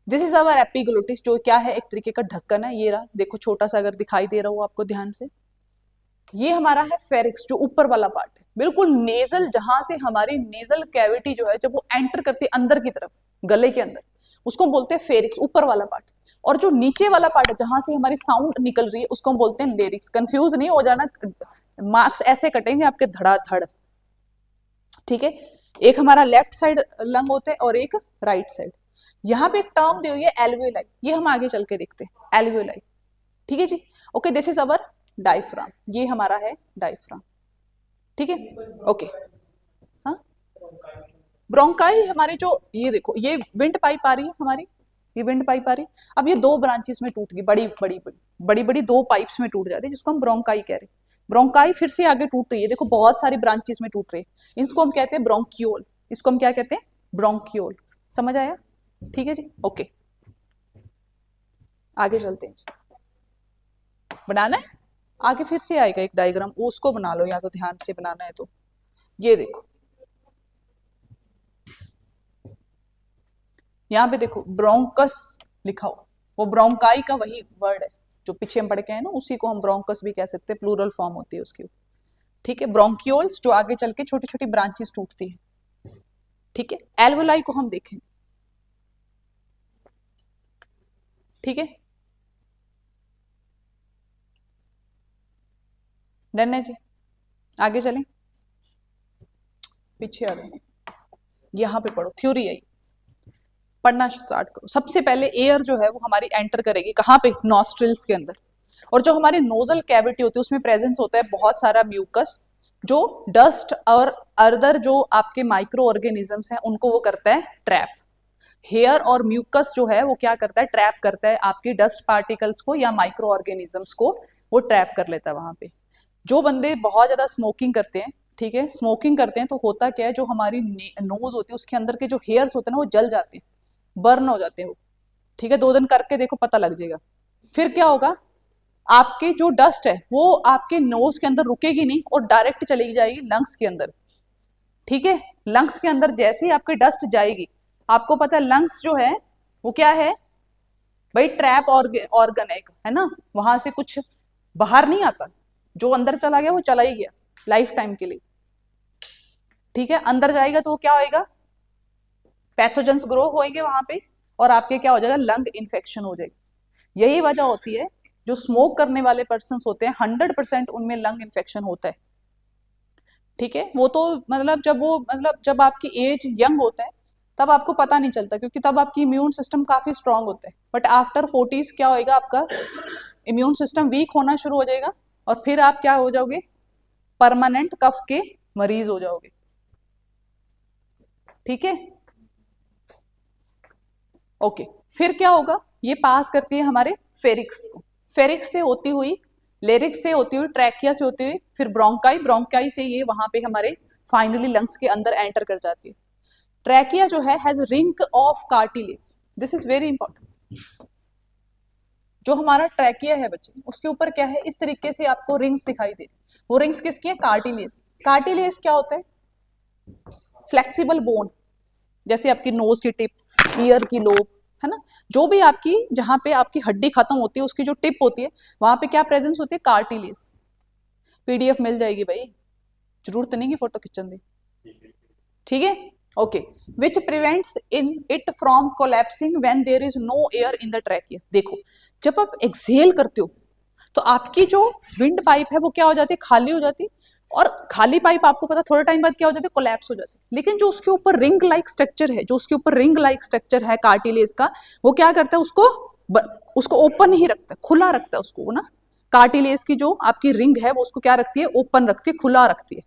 दिस इज अवर एपिग्लोटिस, जो क्या है, एक तरीके का ढक्कन है, ये रहा, देखो छोटा सा अगर दिखाई दे रहा हो आपको ध्यान से। ये हमारा है फेरिक्स, जो ऊपर वाला पार्ट है, बिल्कुल नेजल, जहां से हमारी नेजल कैविटी जो है जब वो एंटर करती है अंदर की तरफ गले के अंदर, उसको हम बोलते हैं फेरिक्स, ऊपर वाला पार्ट। और जो नीचे वाला पार्ट है जहां से हमारी साउंड निकल रही है, उसको हम बोलते हैं लेरिक्स। कंफ्यूज नहीं हो जाना, मार्क्स ऐसे कटेंगे आपके धड़ाधड़। ठीक है, एक हमारा लेफ्ट साइड लंग होते हैं और एक राइट साइड। यहाँ पे एक टर्म दी हुई है एल्वियोलाई, ये हम आगे चल के देखते हैं एल्वियोलाई। ठीक है जी, okay, this is our diaphragm, ये हमारा है डायफ्राम। ठीक है, ओके। हाँ, ब्रोंकाई हमारी जो, ये देखो ये विंड पाइप आ रही है हमारी, ये विंड पाइप आ रही है। अब ये 2 ब्रांचेस में टूट गई, बड़ी बड़ी बड़ी बड़ी बड़ी 2 पाइप्स में टूट जाती है, जिसको हम ब्रोंकाई कह रहे हैं। ब्रोंकाई फिर से आगे टूट रही है, देखो बहुत सारी ब्रांचेस में टूट रही है, इसको हम कहते हैं ब्रोंकियोल। इसको हम क्या कहते हैं, ब्रोंकियोल। समझ आया? ठीक है जी, ओके, आगे चलते हैं। बनाना है आगे, फिर से आएगा एक डायग्राम, उसको बना लो या तो ध्यान से बनाना है तो। ये देखो, यहाँ पे देखो ब्रोंकस लिखा हो, वो ब्रोंकाई का वही वर्ड है जो पीछे हम पढ़ के आए ना, उसी को हम ब्रोंकस भी कह सकते हैं, प्लूरल फॉर्म होती है उसकी। ठीक है, ब्रोंकियोल्स, जो आगे चल के छोटी छोटी ब्रांचेस टूटती है, ठीक है, एल्वोलाई को हम देखेंगे। ठीक है, डन है जी, आगे चलें, पीछे आ रहे, यहां पे पढ़ो, थ्योरी आई, पढ़ना स्टार्ट करो। सबसे पहले एयर जो है वो हमारी एंटर करेगी कहाँ पे, नॉस्ट्रिल्स के अंदर, और जो हमारी नोजल कैविटी होती है उसमें प्रेजेंस होता है बहुत सारा म्यूकस, जो डस्ट और अदर जो आपके माइक्रो ऑर्गेनिजम्स हैं उनको वो करता है ट्रैप। हेयर और म्यूकस जो है वो क्या करता है, ट्रैप करता है आपकी डस्ट पार्टिकल्स को या माइक्रो ऑर्गेनिजम्स को, वो ट्रैप कर लेता है वहां पे। जो बंदे बहुत ज्यादा स्मोकिंग करते हैं, ठीक है, स्मोकिंग करते हैं तो होता क्या है, जो हमारी नोज होती है उसके अंदर के जो हेयर्स होते हैं ना वो जल जाते हैं, बर्न हो जाते हैं वो। ठीक है, 2 दिन करके देखो पता लग जाएगा। फिर क्या होगा, आपकी जो डस्ट है वो आपके नोज के अंदर रुकेगी नहीं और डायरेक्ट चली जाएगी लंग्स के अंदर। ठीक है, लंग्स के अंदर जैसे ही आपकी डस्ट जाएगी, आपको पता है लंग्स जो है वो क्या है भाई, ट्रैप ऑर्गन है ना, वहां से कुछ बाहर नहीं आता, जो अंदर चला गया वो चला ही गया लाइफ टाइम के लिए। ठीक है, अंदर जाएगा तो वो क्या होएगा, पैथोजेंस ग्रो होएंगे वहां पे, और आपके क्या हो जाएगा, लंग इन्फेक्शन हो जाएगी। यही वजह होती है जो स्मोक करने वाले पर्सन होते हैं 100% उनमें लंग इन्फेक्शन होता है। ठीक है, वो तो मतलब जब आपकी एज यंग होता है तब आपको पता नहीं चलता, क्योंकि तब आपकी इम्यून सिस्टम काफी स्ट्रांग होता है, बट आफ्टर 40s क्या होएगा, आपका इम्यून सिस्टम वीक होना शुरू हो जाएगा, और फिर आप क्या हो जाओगे, परमानेंट कफ के मरीज हो जाओगे। ठीक है, ओके, फिर क्या होगा, ये पास करती है हमारे फेरिक्स को, फेरिक्स से होती हुई, लेरिक्स से होती हुई, ट्रैकिया से होती हुई, फिर ब्रोंकाई, ब्रोंकाई से ये वहां पे हमारे फाइनली लंग्स के अंदर एंटर कर जाती है। ट्रैकिया जो है has ring of cartilage, this is very important. जो हमारा ट्रैकिया है बच्चे, उसके ऊपर क्या है, इस तरीके से आपको रिंग्स दिखाई दे रही, वो रिंग्स किसकी है, कार्टिलेज। कार्टिलेज क्या होता है, फ्लेक्सिबल बोन, जैसे आपकी नोज की टिप, ईयर की लोब, है ना, जो भी आपकी जहां पे आपकी हड्डी खत्म होती है उसकी जो टिप होती है वहां पे क्या प्रेजेंस होती है, कार्टिलेज। पीडीएफ मिल जाएगी भाई, जरूरत नहीं कि फोटो खिंचन दी। ठीक है, okay, which prevents in it from collapsing when there is no air in the trachea. देखो, जब आप एक्सहेल करते हो तो आपकी जो विंड पाइप है वो क्या हो जाती है, खाली हो जाती है, और खाली पाइप आपको पता थोड़े टाइम बाद क्या हो जाती है, कोलैप्स हो जाती है। लेकिन जो उसके ऊपर रिंग लाइक स्ट्रक्चर है, जो उसके ऊपर रिंग लाइक स्ट्रक्चर है कार्टिलेज का, वो क्या करता है, उसको ओपन ही रखता है, खुला रखता है उसको ना। कार्टिलेज की जो आपकी रिंग है वो उसको क्या रखती है, ओपन रखती है, खुला रखती है।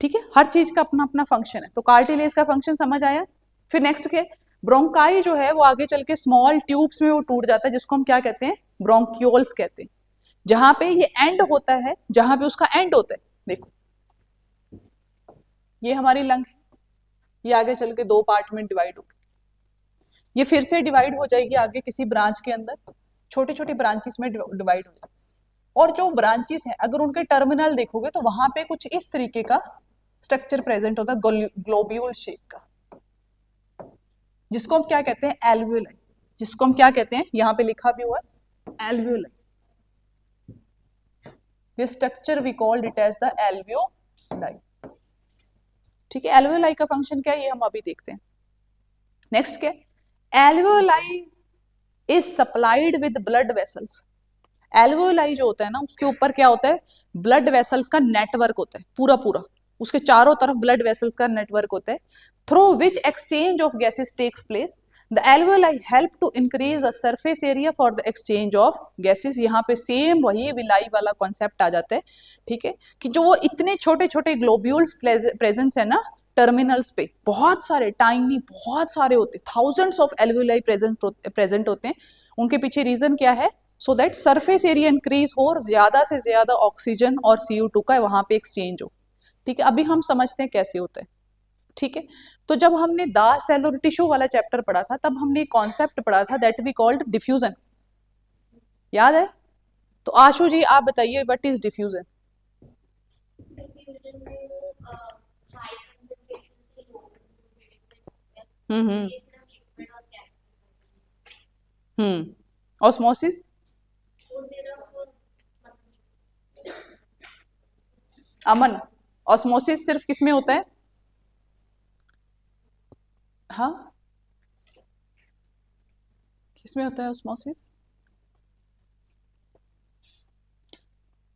ठीक है, हर चीज का अपना अपना फंक्शन है, तो कार्टिलेज का फंक्शन समझ आया। फिर नेक्स्ट क्या, ब्रोंकाई जो है वो आगे चल के स्मॉल ट्यूब्स में वो टूट जाता है, जिसको हम क्या कहते हैं, ब्रोंक्यूल्स कहते हैं। जहां पे ये एंड होता है, जहां पे उसका एंड होता है, देखो ये हमारी लंग है, ये आगे चल के 2 पार्ट में डिवाइड होगी, ये फिर से डिवाइड हो जाएगी आगे किसी ब्रांच के अंदर, छोटे छोटे ब्रांचेस में डिवाइड हो जाएगी। और जो ब्रांचेस हैं अगर उनके टर्मिनल देखोगे तो वहां पे कुछ इस तरीके का स्ट्रक्चर प्रेजेंट होता है, ग्लोब्यूल शेप का, जिसको हम क्या कहते हैं, एल्वियोलाई, जिसको हम क्या कहते हैं, यहां पे लिखा भी हुआ है alveoli. This structure we called it as the alveoli. ठीक है, एल्वियोलाई का फंक्शन क्या है ये हम अभी देखते हैं। नेक्स्ट क्या, alveoli is supplied with blood vessels. Alveoli जो होता है ना उसके ऊपर क्या होता है, ब्लड वेसल्स का नेटवर्क होता है, पूरा पूरा उसके चारों तरफ ब्लड वेसल्स का नेटवर्क होता है, through which exchange of gases takes place. The alveoli help to increase the surface area for the exchange of gases. यहाँ पे सेम वही विलाई वाला कॉन्सेप्ट आ जाता है। ठीक है, कि जो वो इतने छोटे छोटे ग्लोब्यूल्स प्रेजेंस है ना टर्मिनल्स पे, बहुत सारे टाइनी, बहुत सारे होते, थाउजेंड्स ऑफ एल्वियोलाई प्रेजेंट होते हैं। उनके पीछे रीजन क्या है, so that surface area increase हो और ज्यादा से ज्यादा ऑक्सीजन और CO2 का वहां पे एक्सचेंज हो। ठीक है, अभी हम समझते हैं कैसे होता है। ठीक है, तो जब हमने द सेल और टिश्यू वाला चैप्टर पढ़ा था तब हमने कॉन्सेप्ट पढ़ा था दैट वी कॉल्ड डिफ्यूजन, याद है? तो आशु जी आप बताइए what is diffusion. Hmm osmosis, Aman, osmosis सिर्फ किस में होता है, हाँ, किसमें होता है ऑस्मोसिस?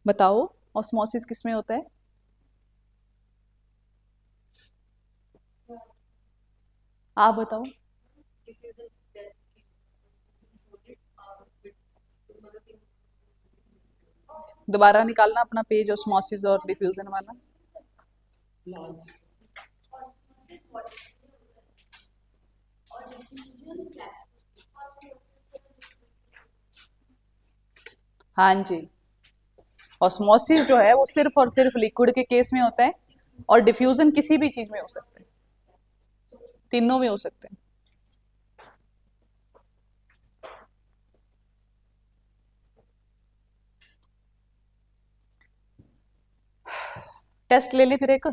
बताओ, ऑस्मोसिस किसमें होता है? आप बताओ। दोबारा निकालना अपना पेज, ऑस्मोसिस और डिफ्यूजन वाला। Plants. हाँ जी, ऑस्मोसिस जो है वो सिर्फ और सिर्फ लिक्विड के केस में होता है, और डिफ्यूजन किसी भी चीज में हो सकता है, तीनों में हो सकते हैं। टेस्ट ले ले फिर एक।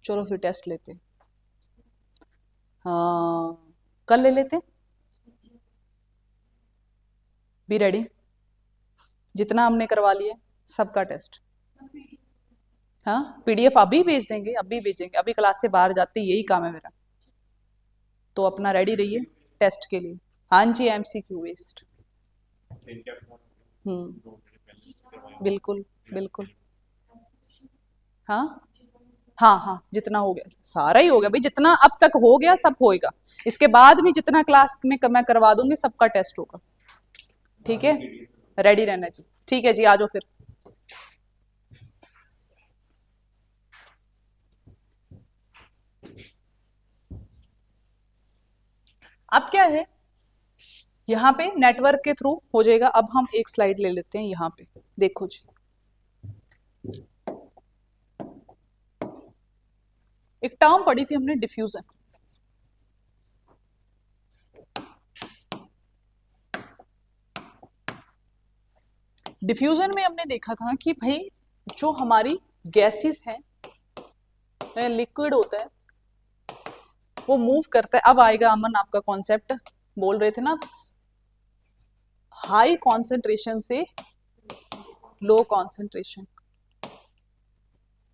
चलो फिर टेस्ट लेते हैं। हाँ, कल ले लेते हैं। Be ready. जितना हमने करवा लिया सबका टेस्ट। हाँ, पीडीएफ अभी भेज देंगे, अभी भेजेंगे, अभी क्लास से बाहर जाते ही यही काम है मेरा। तो अपना रेडी रहिए टेस्ट के लिए। हाँ जी, एमसीक्यू वेस्ट। बिल्कुल बिल्कुल। हाँ हाँ हाँ, जितना हो गया सारा ही हो गया भाई, जितना अब तक हो गया सब होएगा। इसके बाद भी जितना क्लास में मैं करवा दूंगी सबका टेस्ट होगा। ठीक है, रेडी रहना जी। ठीक है जी, आ जाओ फिर। अब क्या है, यहाँ पे नेटवर्क के थ्रू हो जाएगा। अब हम एक स्लाइड ले लेते हैं यहाँ पे, देखो जी। एक टर्म पढ़ी थी हमने, डिफ्यूजन। डिफ्यूजन में हमने देखा था कि भाई जो हमारी गैसेस हैं, लिक्विड होता है, वो मूव करता है। अब आएगा अमन आपका कॉन्सेप्ट, बोल रहे थे ना, हाई कॉन्सेंट्रेशन से लो कॉन्सेंट्रेशन।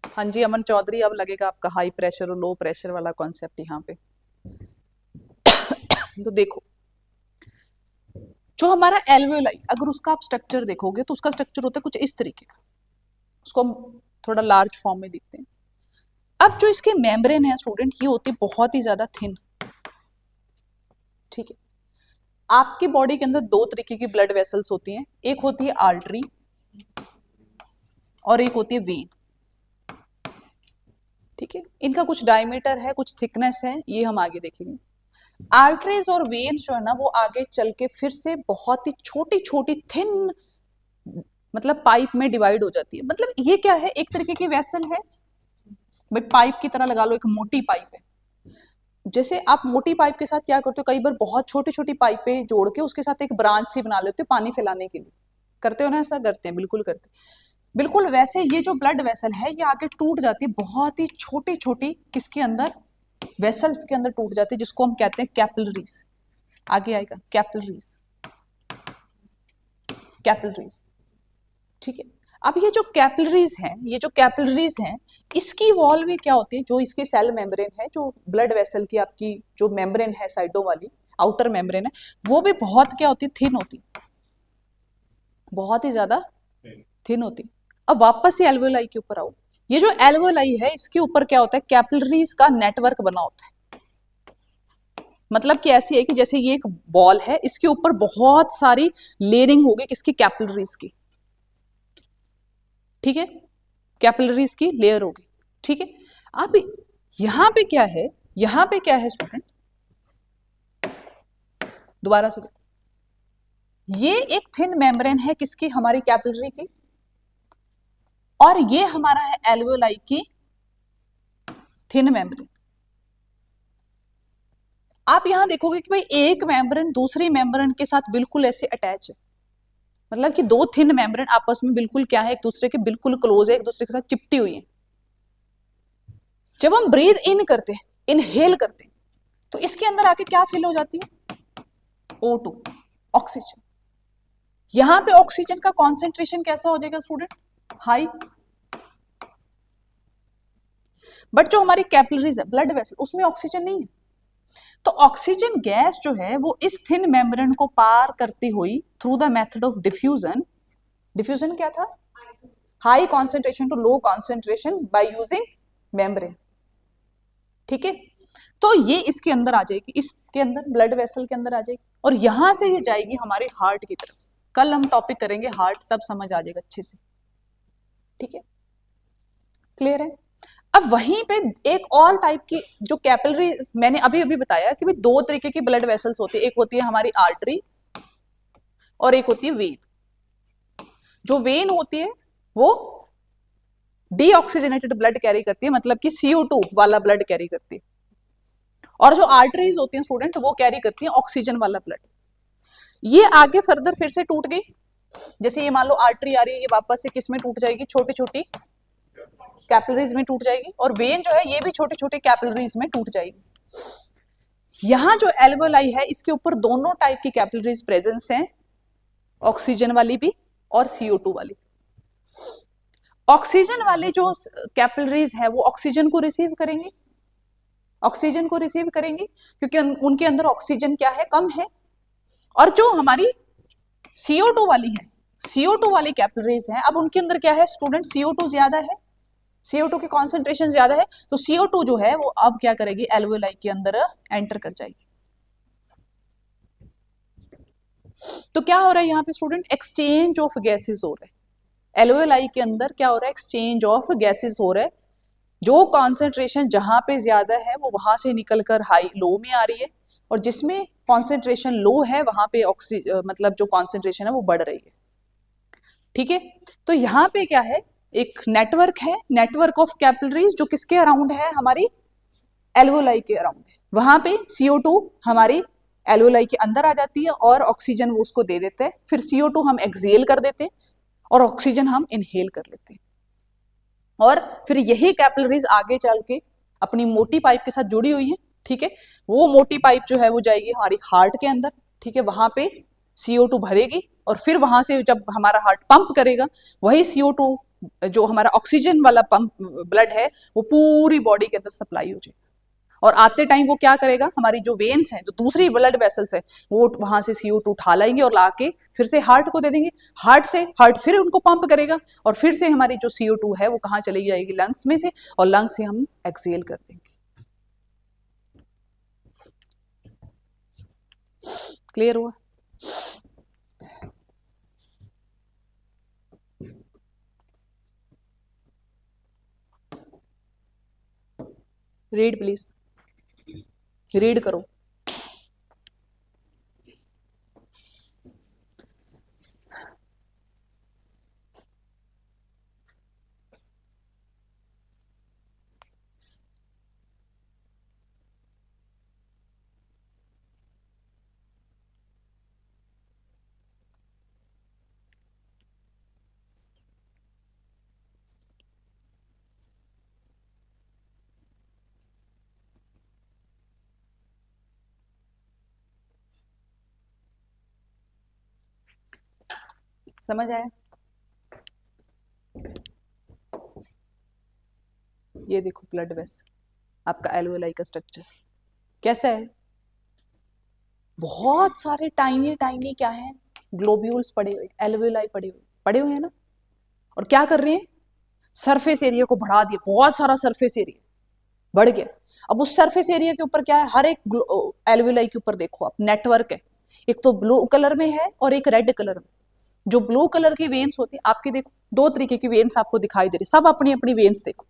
हाँ जी अमन चौधरी, अब लगेगा आपका हाई प्रेशर और लो प्रेशर वाला कॉन्सेप्ट यहाँ पे। तो देखो, जो हमारा एल्वेओलाई, अगर उसका आप स्ट्रक्चर देखोगे तो उसका स्ट्रक्चर होता है कुछ इस तरीके का। उसको हम थोड़ा लार्ज फॉर्म में देखते हैं। अब जो इसके मेम्ब्रेन है स्टूडेंट, ये होती है बहुत ही ज्यादा थिन। ठीक है, आपकी बॉडी के अंदर दो तरीके की ब्लड वेसल्स होती हैं, एक होती है आर्टरी और एक होती है वेन। ठीक है, इनका कुछ डायमीटर है, कुछ थिकनेस है, ये हम आगे देखेंगे। आर्टरीज और वेन्स जो है ना, वो आगे चल के फिर से बहुत ही छोटी छोटी थिन, मतलब पाइप में डिवाइड हो जाती है। मतलब ये क्या है, एक तरीके की वेसल है भाई, पाइप की तरह लगा लो, एक मोटी पाइप है। जैसे आप मोटी पाइप के साथ क्या करते हो, कई बार बहुत छोटी छोटी पाइपें जोड़ के उसके साथ एक ब्रांच सी बना लेते हो पानी फैलाने के लिए, करते हो ना, ऐसा करते हैं, बिल्कुल करते हैं। बिल्कुल वैसे ये जो ब्लड वेसल है, ये आगे टूट जाती है बहुत ही छोटी छोटी, किसके अंदर, वेसल्स के अंदर टूट जाती है, जिसको हम कहते हैं कैपिलरीज। आगे आएगा कैपिलरीज, कैपिलरीज। ठीक है, अब ये जो कैपिलरीज हैं, ये जो कैपिलरीज हैं, इसकी वॉल में क्या होती है, जो इसके सेल मेम्ब्रेन है, जो ब्लड वेसल की आपकी जो मेम्ब्रेन है साइडों वाली, आउटर मेम्ब्रेन है, वो भी बहुत क्या होती है, थिन होती, बहुत ही ज्यादा थिन होती। अब वापस से एल्वेओलाई के ऊपर आओ। ये जो एल्वेओलाई है, इसके ऊपर क्या होता है, कैपिलरीज का नेटवर्क बना होता है। मतलब कि ऐसी है कि जैसे ये एक बॉल है, इसके ऊपर बहुत सारी लेयरिंग होगी किसकी, कैपिलरीज की। ठीक है, कैपिलरीज की लेयर होगी। ठीक है, अब यहां पे क्या है, यहां पे क्या है स्टूडेंट, दोबारा से देखो। ये एक थिन मेम्ब्रेन है किसकी, हमारी कैपिलरी की, और ये हमारा है एल्वेओलाई की थिन मेम्ब्रेन। आप यहां देखोगे कि भाई एक मेम्ब्रेन दूसरी मेम्ब्रेन के साथ बिल्कुल ऐसे अटैच है, मतलब कि दो थिन मेम्ब्रेन आपस में बिल्कुल क्या है, एक दूसरे के बिल्कुल क्लोज है, एक दूसरे के साथ चिपटी हुई है। जब हम ब्रीथ इन करते हैं, इनहेल करते हैं, तो इसके अंदर आके क्या फिल हो जाती है, O2, ऑक्सीजन। यहां पे ऑक्सीजन का कॉन्सेंट्रेशन कैसा हो जाएगा स्टूडेंट, हाई। बट जो हमारी कैपिलरीज है, ब्लड वेसल, उसमें ऑक्सीजन नहीं है। तो ऑक्सीजन गैस जो है वो इस थिन मेम्ब्रेन को पार करती हुई through the method of diffusion, diffusion क्या था, high concentration to low concentration by using membrane, ठीक है। तो ये इसके अंदर आ जाएगी, इसके अंदर ब्लड वेसल के अंदर आ जाएगी, और यहां से ये जाएगी हमारे हार्ट की तरफ। कल हम टॉपिक करेंगे हार्ट, तब समझ आ जाएगा अच्छे से, ठीक है, क्लियर है। अब वहीं पे एक और टाइप की जो कैपिलरी, मैंने अभी अभी बताया कि भाई दो तरीके की ब्लड वेसल्स होती है, एक होती है हमारी आर्टरी और एक होती है वेन। जो वेन होती है वो डीऑक्सीजनेटेड ब्लड कैरी करती है, मतलब कि CO2 वाला ब्लड कैरी करती है, और जो आर्टरीज होती हैं स्टूडेंट वो कैरी करती हैं ऑक्सीजन वाला ब्लड। ये आगे फर्दर फिर से टूट गई, जैसे ये मान लो आर्टरी आ रही है, ये वापस से किस में टूट जाएगी, छोटी छोटी कैपिलरीज में टूट जाएगी, और वेन जो है ये भी छोटे छोटे कैपिलरीज में टूट जाएगी। यहां जो एल्वेओलाई है इसके ऊपर दोनों टाइप की कैपिलरीज प्रेजेंस हैं, ऑक्सीजन वाली भी और CO2 वाली। ऑक्सीजन वाली जो कैपिलरीज है वो ऑक्सीजन को रिसीव करेंगी, ऑक्सीजन को रिसीव करेंगी क्योंकि उनके अंदर ऑक्सीजन क्या है, कम है। और जो हमारी CO2 वाली है, CO2 वाली कैपिलरीज है, अब उनके अंदर क्या है स्टूडेंट, CO2 ज्यादा है, CO2 की कॉन्सेंट्रेशन ज्यादा है, तो CO2 जो है वो अब क्या करेगी, एल्वेओलाई के अंदर एंटर कर जाएगी। तो क्या हो रहा है यहाँ पे स्टूडेंट, एक्सचेंज ऑफ गैसेस हो रहा है। एल्वेओलाई के अंदर क्या हो रहा है, एक्सचेंज ऑफ गैसेस हो रहा है। जो कॉन्सेंट्रेशन जहां पे ज्यादा है वो वहां से निकलकर हाई लो में आ रही है, और जिसमें कॉन्सेंट्रेशन लो है वहां पे मतलब जो कॉन्सेंट्रेशन है वो बढ़ रही है, ठीक है। तो यहाँ पे क्या है, एक नेटवर्क है, नेटवर्क ऑफ कैपिलरीज जो किसके अराउंड है, हमारी एल्वेओलाई के अराउंड है। वहां पे CO2 हमारी एल्वेओलाई के अंदर आ जाती है और ऑक्सीजन वो उसको दे देते हैं, फिर CO2 हम एक्सहेल कर देते हैं और ऑक्सीजन हम इनहेल कर लेते हैं, और फिर यही कैपिलरीज आगे चल के अपनी मोटी पाइप के साथ जुड़ी हुई है, ठीक है। वो मोटी पाइप जो है वो जाएगी हमारी हार्ट के अंदर, ठीक है, वहां पे CO2 भरेगी, और फिर वहां से जब हमारा हार्ट पंप करेगा, वही CO2 जो हमारा ऑक्सीजन वाला पंप ब्लड है वो पूरी बॉडी के अंदर सप्लाई हो जाएगा, और आते टाइम वो क्या करेगा, हमारी जो वेन्स हैं, जो दूसरी ब्लड वेसल्स है, वो वहां से CO2 उठा लाएंगे और लाके फिर से हार्ट को दे देंगे, हार्ट से हार्ट फिर उनको पंप करेगा, और फिर से हमारी जो CO2 है वो कहाँ चली जाएगी, लंग्स में से, और लंग्स से हम एक्सहेल कर देंगे। क्लियर हुआ? रीड प्लीज, रीड करो। समझ आया? ये देखो ब्लड वेसल, आपका एल्वेओलाई का स्ट्रक्चर कैसा है, बहुत सारे टाइनी टाइनी क्या है, ग्लोब्यूल्स पड़े हुए, एल्वेओलाई पड़े हुए हैं ना, और क्या कर रहे हैं, सरफेस एरिया को बढ़ा दिया, बहुत सारा सरफेस एरिया बढ़ गया। अब उस सरफेस एरिया के ऊपर क्या है, हर एक एल्वेओलाई के ऊपर देखो आप नेटवर्क है, एक तो ब्लू कलर में है और एक रेड कलर में। जो ब्लू कलर की वेन्स होती है आपकी, देखो दो तरीके की वेन्स आपको दिखाई दे रही, सब अपनी अपनी वेन्स देखो,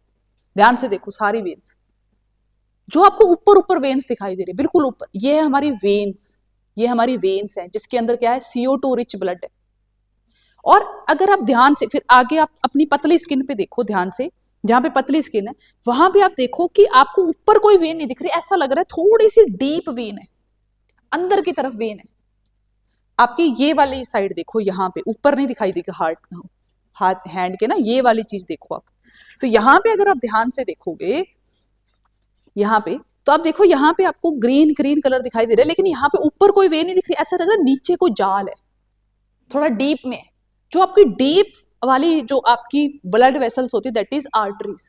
ध्यान से देखो सारी वेन्स, जो आपको ऊपर ऊपर वेन्स दिखाई दे रही, बिल्कुल ऊपर, ये है हमारी वेन्स, ये हमारी वेन्स है जिसके अंदर क्या है, CO2 रिच ब्लड है। और अगर आप ध्यान से फिर आगे आप अपनी पतली स्किन पे देखो ध्यान से, जहां पे पतली स्किन है वहां पे आप देखो कि आपको ऊपर कोई वेन नहीं दिख रही, ऐसा लग रहा है थोड़ी सी डीप वेन है, अंदर की तरफ वेन है। आपकी ये वाली साइड देखो, यहाँ पे ऊपर नहीं दिखाई देगी, हाथ हैंड के ना, ये वाली चीज देखो आप। तो यहाँ पे अगर आप ध्यान से देखोगे यहाँ पे, तो आप देखो यहाँ पे आपको ग्रीन ग्रीन कलर दिखाई दे रहा है, लेकिन यहाँ पे ऊपर कोई वे नहीं दिख रही, ऐसा लग रहा है नीचे कोई जाल है, थोड़ा डीप में। जो आपकी डीप वाली जो आपकी ब्लड वेसल्स होती है that is arteries,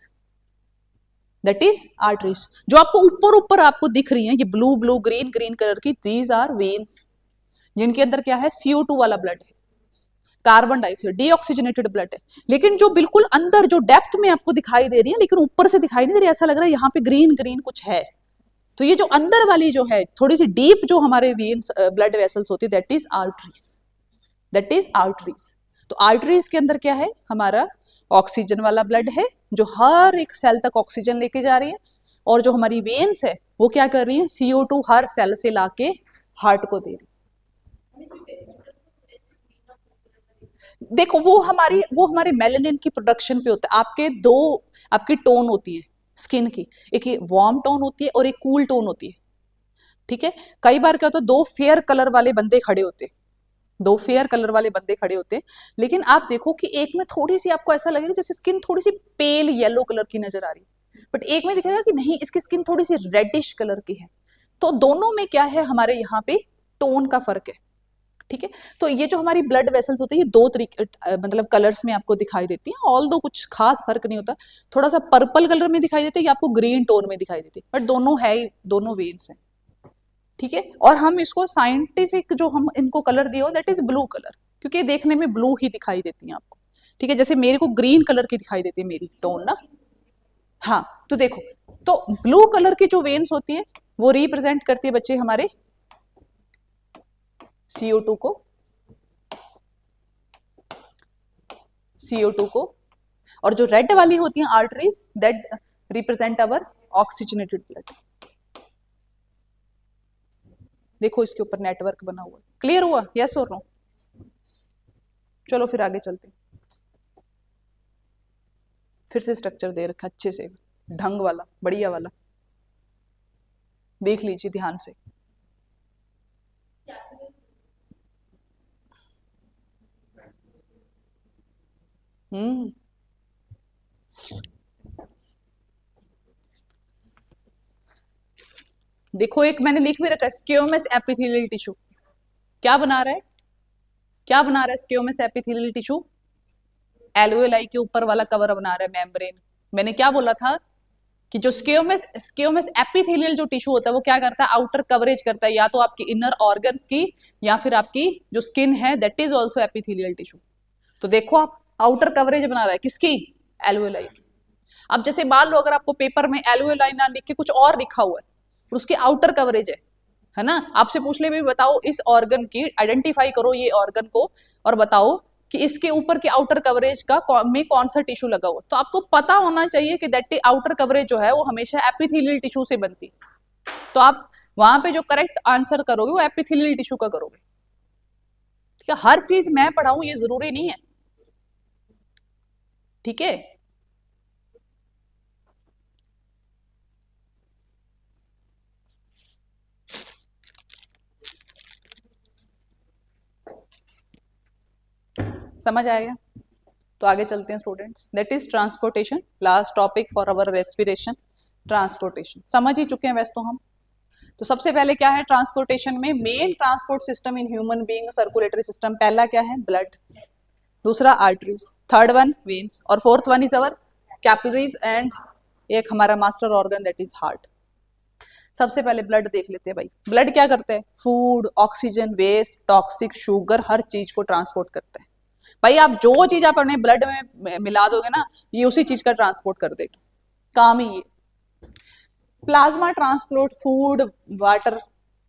that is arteries. जो आपको ऊपर ऊपर आपको दिख रही हैं ये blue blue green green colour की, दीज आर वेन्स, जिनके अंदर क्या है, CO2 वाला ब्लड है, कार्बन डाइऑक्साइड डीऑक्सीजनेटेड ब्लड है। लेकिन जो बिल्कुल अंदर जो डेप्थ में आपको दिखाई दे रही है, लेकिन ऊपर से दिखाई नहीं दे रही, ऐसा लग रहा है यहाँ पे ग्रीन ग्रीन कुछ है। तो ये जो अंदर वाली जो है थोड़ी सी डीप जो हमारे वेन्स ब्लड वेसल्स होती है, that is arteries, that is arteries. तो आर्टरीज के अंदर क्या है, हमारा ऑक्सीजन वाला ब्लड है जो हर एक सेल तक ऑक्सीजन लेके जा रही है, और जो हमारी वेन्स है वो क्या कर रही है, CO2 हर सेल से लाके हार्ट को दे रही है। देखो वो हमारे मेलानिन की प्रोडक्शन पे होता है। आपके दो आपकी टोन होती है स्किन की, एक वार्म टोन होती है और एक कूल टोन होती है, ठीक है। कई बार क्या होता है, दो फेयर कलर वाले बंदे खड़े होते हैं, दो फेयर कलर वाले बंदे खड़े होते हैं, लेकिन आप देखो कि एक में थोड़ी सी आपको ऐसा लगेगा जैसे स्किन थोड़ी सी पेल येलो कलर की नजर आ रही है, बट एक में दिखेगा कि नहीं इसकी स्किन थोड़ी सी रेडिश कलर की है। तो दोनों में क्या है, हमारे यहाँ पे टोन का फर्क है, ठीक है। तो ये जो हमारी ब्लड वेसल्स होती है ये दो तरीके मतलब कलर्स में आपको दिखाई देती हैं, ऑल दो कुछ खास फर्क नहीं होता, थोड़ा सा पर्पल कलर में दिखाई देती है या आपको ग्रीन टोन में दिखाई देती है, बट दोनों है ही, दोनों वेन्स हैं, ठीक है। और हम इसको साइंटिफिक जो हम इनको कलर दिए हो दैट इज ब्लू कलर, क्योंकि देखने में ब्लू ही दिखाई देती है आपको, ठीक है। जैसे मेरे को ग्रीन कलर की दिखाई देती है मेरी टोन ना, हाँ। तो देखो, तो ब्लू कलर की जो वेन्स होती है वो रिप्रेजेंट करती है बच्चे हमारे CO2 को, CO2 को, और जो रेड वाली होती हैं arteries that represent our oxygenated blood. देखो इसके ऊपर नेटवर्क बना हुआ, क्लियर हुआ, यस और नो? चलो फिर आगे चलते हैं। फिर से स्ट्रक्चर दे रखा अच्छे से, ढंग वाला, बढ़िया वाला, देख लीजिए ध्यान से। हम्म, देखो एक मैंने लिख भी रखा है, स्क्योमस एपिथेलियल टिश्यू। क्या बना रहा है, क्या बना रहा है स्क्योमस एपिथेलियल टिश्यू? एल्वेओलाई के ऊपर वाला कवर बना रहा है, मेम्ब्रेन। मैंने क्या बोला था कि जो स्क्योमस एपिथेलियल जो टिश्यू होता है वो क्या करता है, आउटर कवरेज करता है, या तो आपकी इनर ऑर्गन्स की या फिर आपकी जो स्किन है that is also epithelial tissue. तो देखो आप आउटर कवरेज बना रहा है किसकी, एल्वेओलाई की। अब जैसे मान लो अगर आपको पेपर में एल्वेओलाई ना लिख के कुछ और लिखा हुआ है और उसकी आउटर कवरेज है ना, आपसे पूछ ले भी बताओ इस ऑर्गन की, आइडेंटिफाई करो ये ऑर्गन को और बताओ कि इसके ऊपर की आउटर कवरेज का में कौन सा टिश्यू लगा हुआ, तो आपको पता होना चाहिए कि दैट आउटर कवरेज जो है वो हमेशा एपिथेलियल टिश्यू से बनती है। तो आप वहां पे जो करेक्ट आंसर करोगे वो एपिथेलियल टिश्यू का करोगे, ठीक है। हर चीज मैं पढ़ाऊं ये जरूरी नहीं है, ठीक है। समझ आएगा? तो आगे चलते हैं students, that is transportation, last topic for our respiration, transportation समझ ही चुके हैं वैसे तो हम। तो सबसे पहले क्या है ट्रांसपोर्टेशन में, main transport system in human being circulatory system, पहला क्या है ब्लड, दूसरा आर्टरीज, थर्ड वन वेन्स, और fourth one is our capillaries, and एक हमारा master organ that is heart. सबसे पहले ब्लड देख लेते हैं भाई, ब्लड क्या करते हैं, food, oxygen, waste, toxic, sugar, हर चीज को ट्रांसपोर्ट करते हैं। भाई आप जो चीज आप अपने ब्लड में मिला दोगे ना ये उसी चीज का ट्रांसपोर्ट कर देगा, काम ही ये। Plasma transport food, water,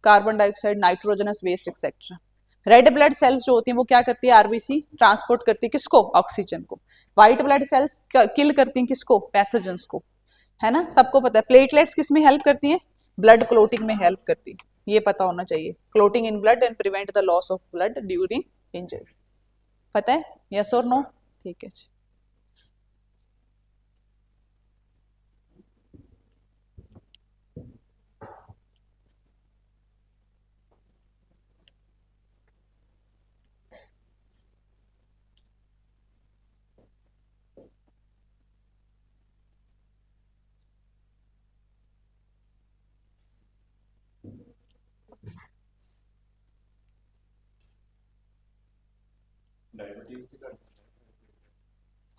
carbon dioxide, nitrogenous waste etcetera. Red blood cells जो होती हैं वो क्या करती है, आरबीसी ट्रांसपोर्ट करती है किसको, ऑक्सीजन को। व्हाइट ब्लड सेल्स किल करती हैं किसको, पैथोजेंस को, है ना, सबको पता है। प्लेटलेट्स किस में हेल्प करती हैं, ब्लड क्लोटिंग में हेल्प करती है, ये पता होना चाहिए, clotting in blood and prevent the loss of blood during injury, पता है, यस और नो? ठीक है जी।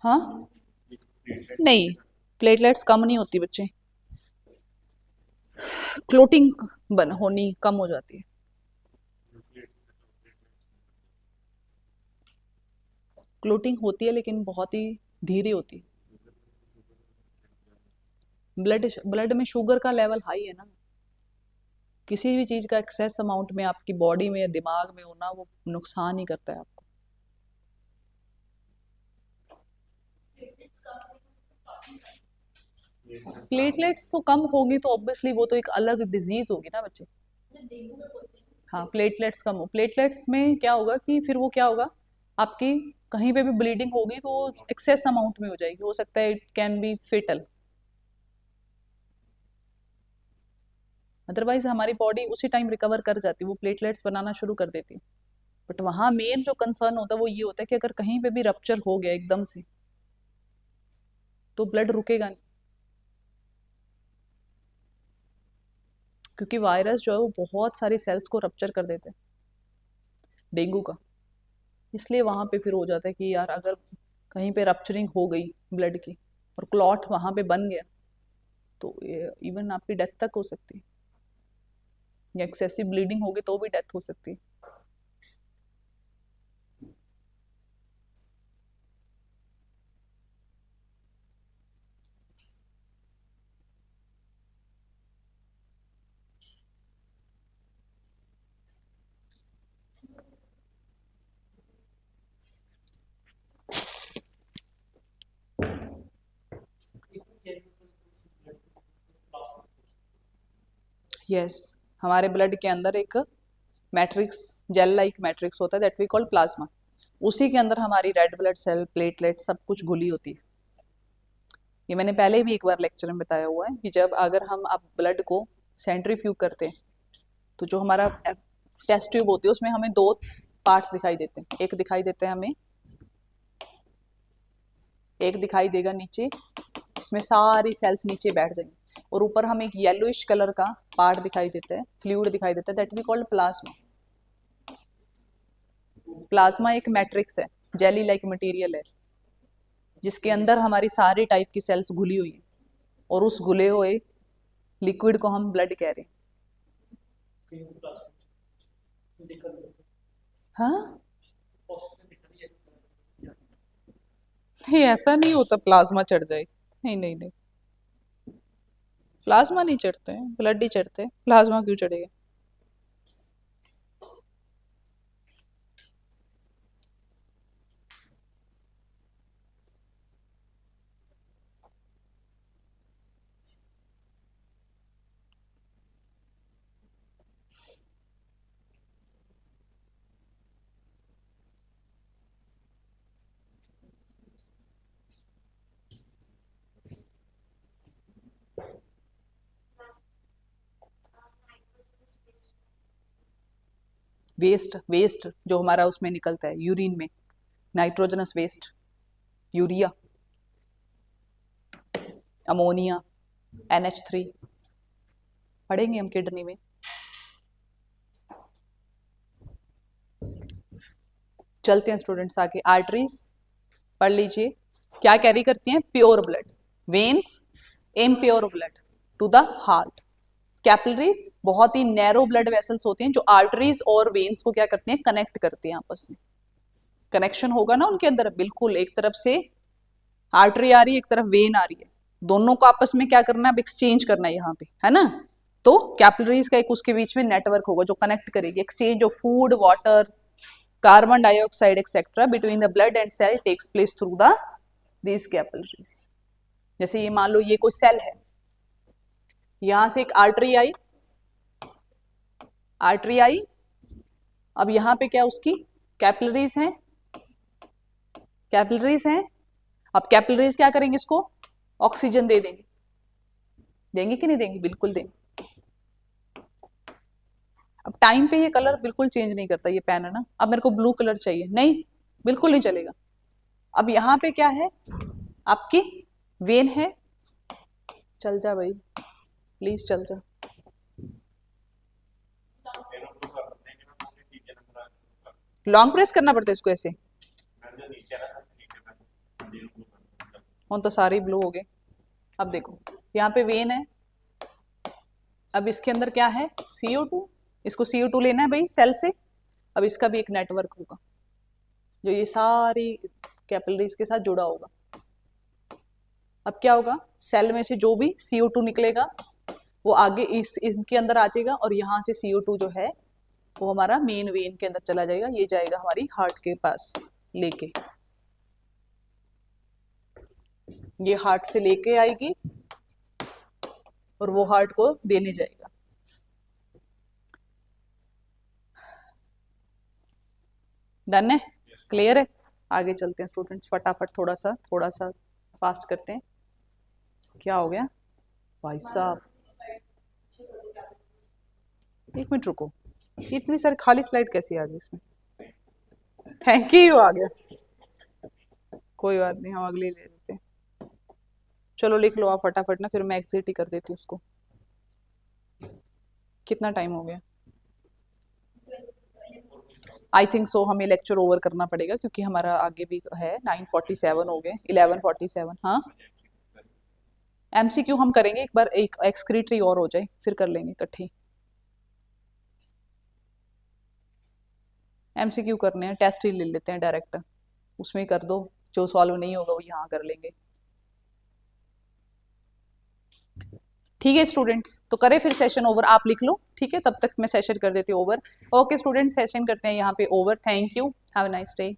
हाँ नहीं, प्लेटलेट्स कम नहीं होती बच्चे, क्लोटिंग बन होनी कम हो जाती है। क्लोटिंग होती है लेकिन बहुत ही धीरे होती है। ब्लड में शुगर का लेवल हाई है ना, किसी भी चीज का एक्सेस अमाउंट में आपकी बॉडी में या दिमाग में होना वो नुकसान ही करता है आपको। प्लेटलेट्स तो कम होगी तो ऑब्वियसली वो तो एक अलग डिजीज होगी ना बच्चे। हाँ, प्लेटलेट्स कम हो, प्लेटलेट्स में क्या होगा कि फिर वो क्या होगा, आपकी कहीं पे भी ब्लीडिंग होगी तो एक्सेस अमाउंट में हो जाएगी, हो सकता है it can be fatal. Otherwise हमारी बॉडी उसी टाइम रिकवर कर जाती, वो प्लेटलेट्स बनाना शुरू कर देती। बट वहाँ मेन जो कंसर्न होता है वो ये होता है कि अगर कहीं पे भी रप्चर हो गया एकदम से तो ब्लड रुकेगा नहीं, क्योंकि वायरस जो है वो बहुत सारी सेल्स को रप्चर कर देते हैं डेंगू का। इसलिए वहाँ पे फिर हो जाता है कि यार अगर कहीं पे रप्चरिंग हो गई ब्लड की और क्लॉट वहाँ पे बन गया तो इवन आपकी डेथ तक हो सकती है, या एक्सेसिव ब्लीडिंग होगी तो भी डेथ हो सकती है। यस, हमारे ब्लड के अंदर एक मैट्रिक्स, जेल लाइक मैट्रिक्स होता है दैट वी कॉल प्लाज्मा। उसी के अंदर हमारी रेड ब्लड सेल, प्लेटलेट सब कुछ घुली होती है। ये मैंने पहले भी एक बार लेक्चर में बताया हुआ है कि जब अगर हम आप ब्लड को सेंट्रीफ्यूग करते हैं तो जो हमारा टेस्ट ट्यूब होती है उसमें हमें दो पार्ट्स दिखाई देते हैं। एक दिखाई देते हैं हमें, एक दिखाई देगा नीचे, इसमें सारी सेल्स नीचे बैठ जाएंगी, और ऊपर हमें एक येलोइश कलर का पार्ट दिखाई देता है, फ्लूइड दिखाई देता है, that we called plasma. Plasma एक मैट्रिक्स है, जेली लाइक मटेरियल है, जिसके अंदर हमारी सारी टाइप की सेल्स घुली हुई है, और उस घुले हुए लिक्विड को हम ब्लड कह रहे हैं। हाँ, नहीं ऐसा नहीं होता प्लाज्मा चढ़ जाए, नहीं नहीं नहीं, प्लाज्मा नहीं चढ़ते हैं, ब्लड ही चढ़ते हैं, प्लाज्मा क्यों चढ़ेगा। वेस्ट, वेस्ट जो हमारा उसमें निकलता है यूरिन में, nitrogenous waste, urea, ammonia, NH3 पढ़ेंगे हम किडनी में। चलते हैं स्टूडेंट्स आगे, आर्टरीज पढ़ लीजिए, क्या कैरी करती हैं, pure blood, veins impure blood to the heart, capillaries बहुत ही नैरो ब्लड वेसल्स होती हैं जो आर्टरीज और वेन्स को क्या करती हैं, कनेक्ट करती हैं आपस में। कनेक्शन होगा ना उनके अंदर, बिल्कुल एक तरफ से आर्टरी आ रही है, एक तरफ वेन आ रही है, दोनों को आपस में क्या करना है, अब एक्सचेंज करना है यहाँ पे, है ना। तो कैपिलरीज का एक उसके बीच में नेटवर्क होगा जो कनेक्ट करेगी, exchange of food, water, carbon dioxide etcetera between the blood and sale tax place through the these capillaries. जैसे ये मान लो ये कोई सेल है, यहां से एक आर्टरी आई, आर्टरी आई, अब यहाँ पे क्या उसकी कैपिलरीज हैं, कैपिलरीज हैं, अब कैपिलरीज क्या करेंगे, इसको ऑक्सीजन दे देंगे, देंगे कि नहीं देंगे, बिल्कुल देंगे। अब टाइम पे ये कलर बिल्कुल चेंज नहीं करता, ये पेन है ना, अब मेरे को ब्लू कलर चाहिए, नहीं बिल्कुल नहीं चलेगा। अब यहाँ पे क्या है, आपकी वेन है, चल जा भाई प्लीज चल जा, लॉन्ग प्रेस करना पड़ता है इसको ऐसे, तो सारे ब्लू हो गए। अब देखो यहाँ पे वेन है, अब इसके अंदर क्या है, CO2, इसको CO2 लेना है भाई सेल से। अब इसका भी एक नेटवर्क होगा जो ये सारी कैपिलरीज के साथ जुड़ा होगा। अब क्या होगा, सेल में से जो भी CO2 निकलेगा वो आगे इनके अंदर आ जाएगा और यहाँ से CO2 जो है वो हमारा मेन वेन के अंदर चला जाएगा, ये जाएगा हमारी हार्ट के पास लेके, ये हार्ट से लेके आएगी और वो हार्ट को देने जाएगा। डन है, क्लियर है। आगे चलते हैं स्टूडेंट्स, फटाफट थोड़ा सा फास्ट करते हैं। क्या हो गया भाई साहब, एक मिनट रुको, इतनी सारी खाली स्लाइड कैसी आ गई इसमें? थैंक यू, आ गया, कोई बात नहीं, हम अगली ले लेते हैं। चलो लिख लो आप फटाफट ना, फिर मैं एग्जिट ही कर देती हूँ उसको। कितना टाइम हो गया? आई थिंक सो हमें लेक्चर ओवर करना पड़ेगा क्योंकि हमारा आगे भी है, 9:47 हो गए, 11:47। हाँ, MCQ हम करेंगे एक बार, एक एक्सक्रीटरी और हो जाए फिर कर लेंगे इकट्ठी। MCQ करने हैं, टेस्ट ही ले लेते हैं डायरेक्ट, उसमें ही कर दो, जो सॉल्व नहीं होगा वो यहाँ कर लेंगे। ठीक है स्टूडेंट्स, तो करें फिर सेशन ओवर, आप लिख लो, ठीक है, तब तक मैं सेशन कर देती हूँ ओवर। ओके स्टूडेंट्स, सेशन करते हैं यहाँ पे over. Thank you, have a nice day.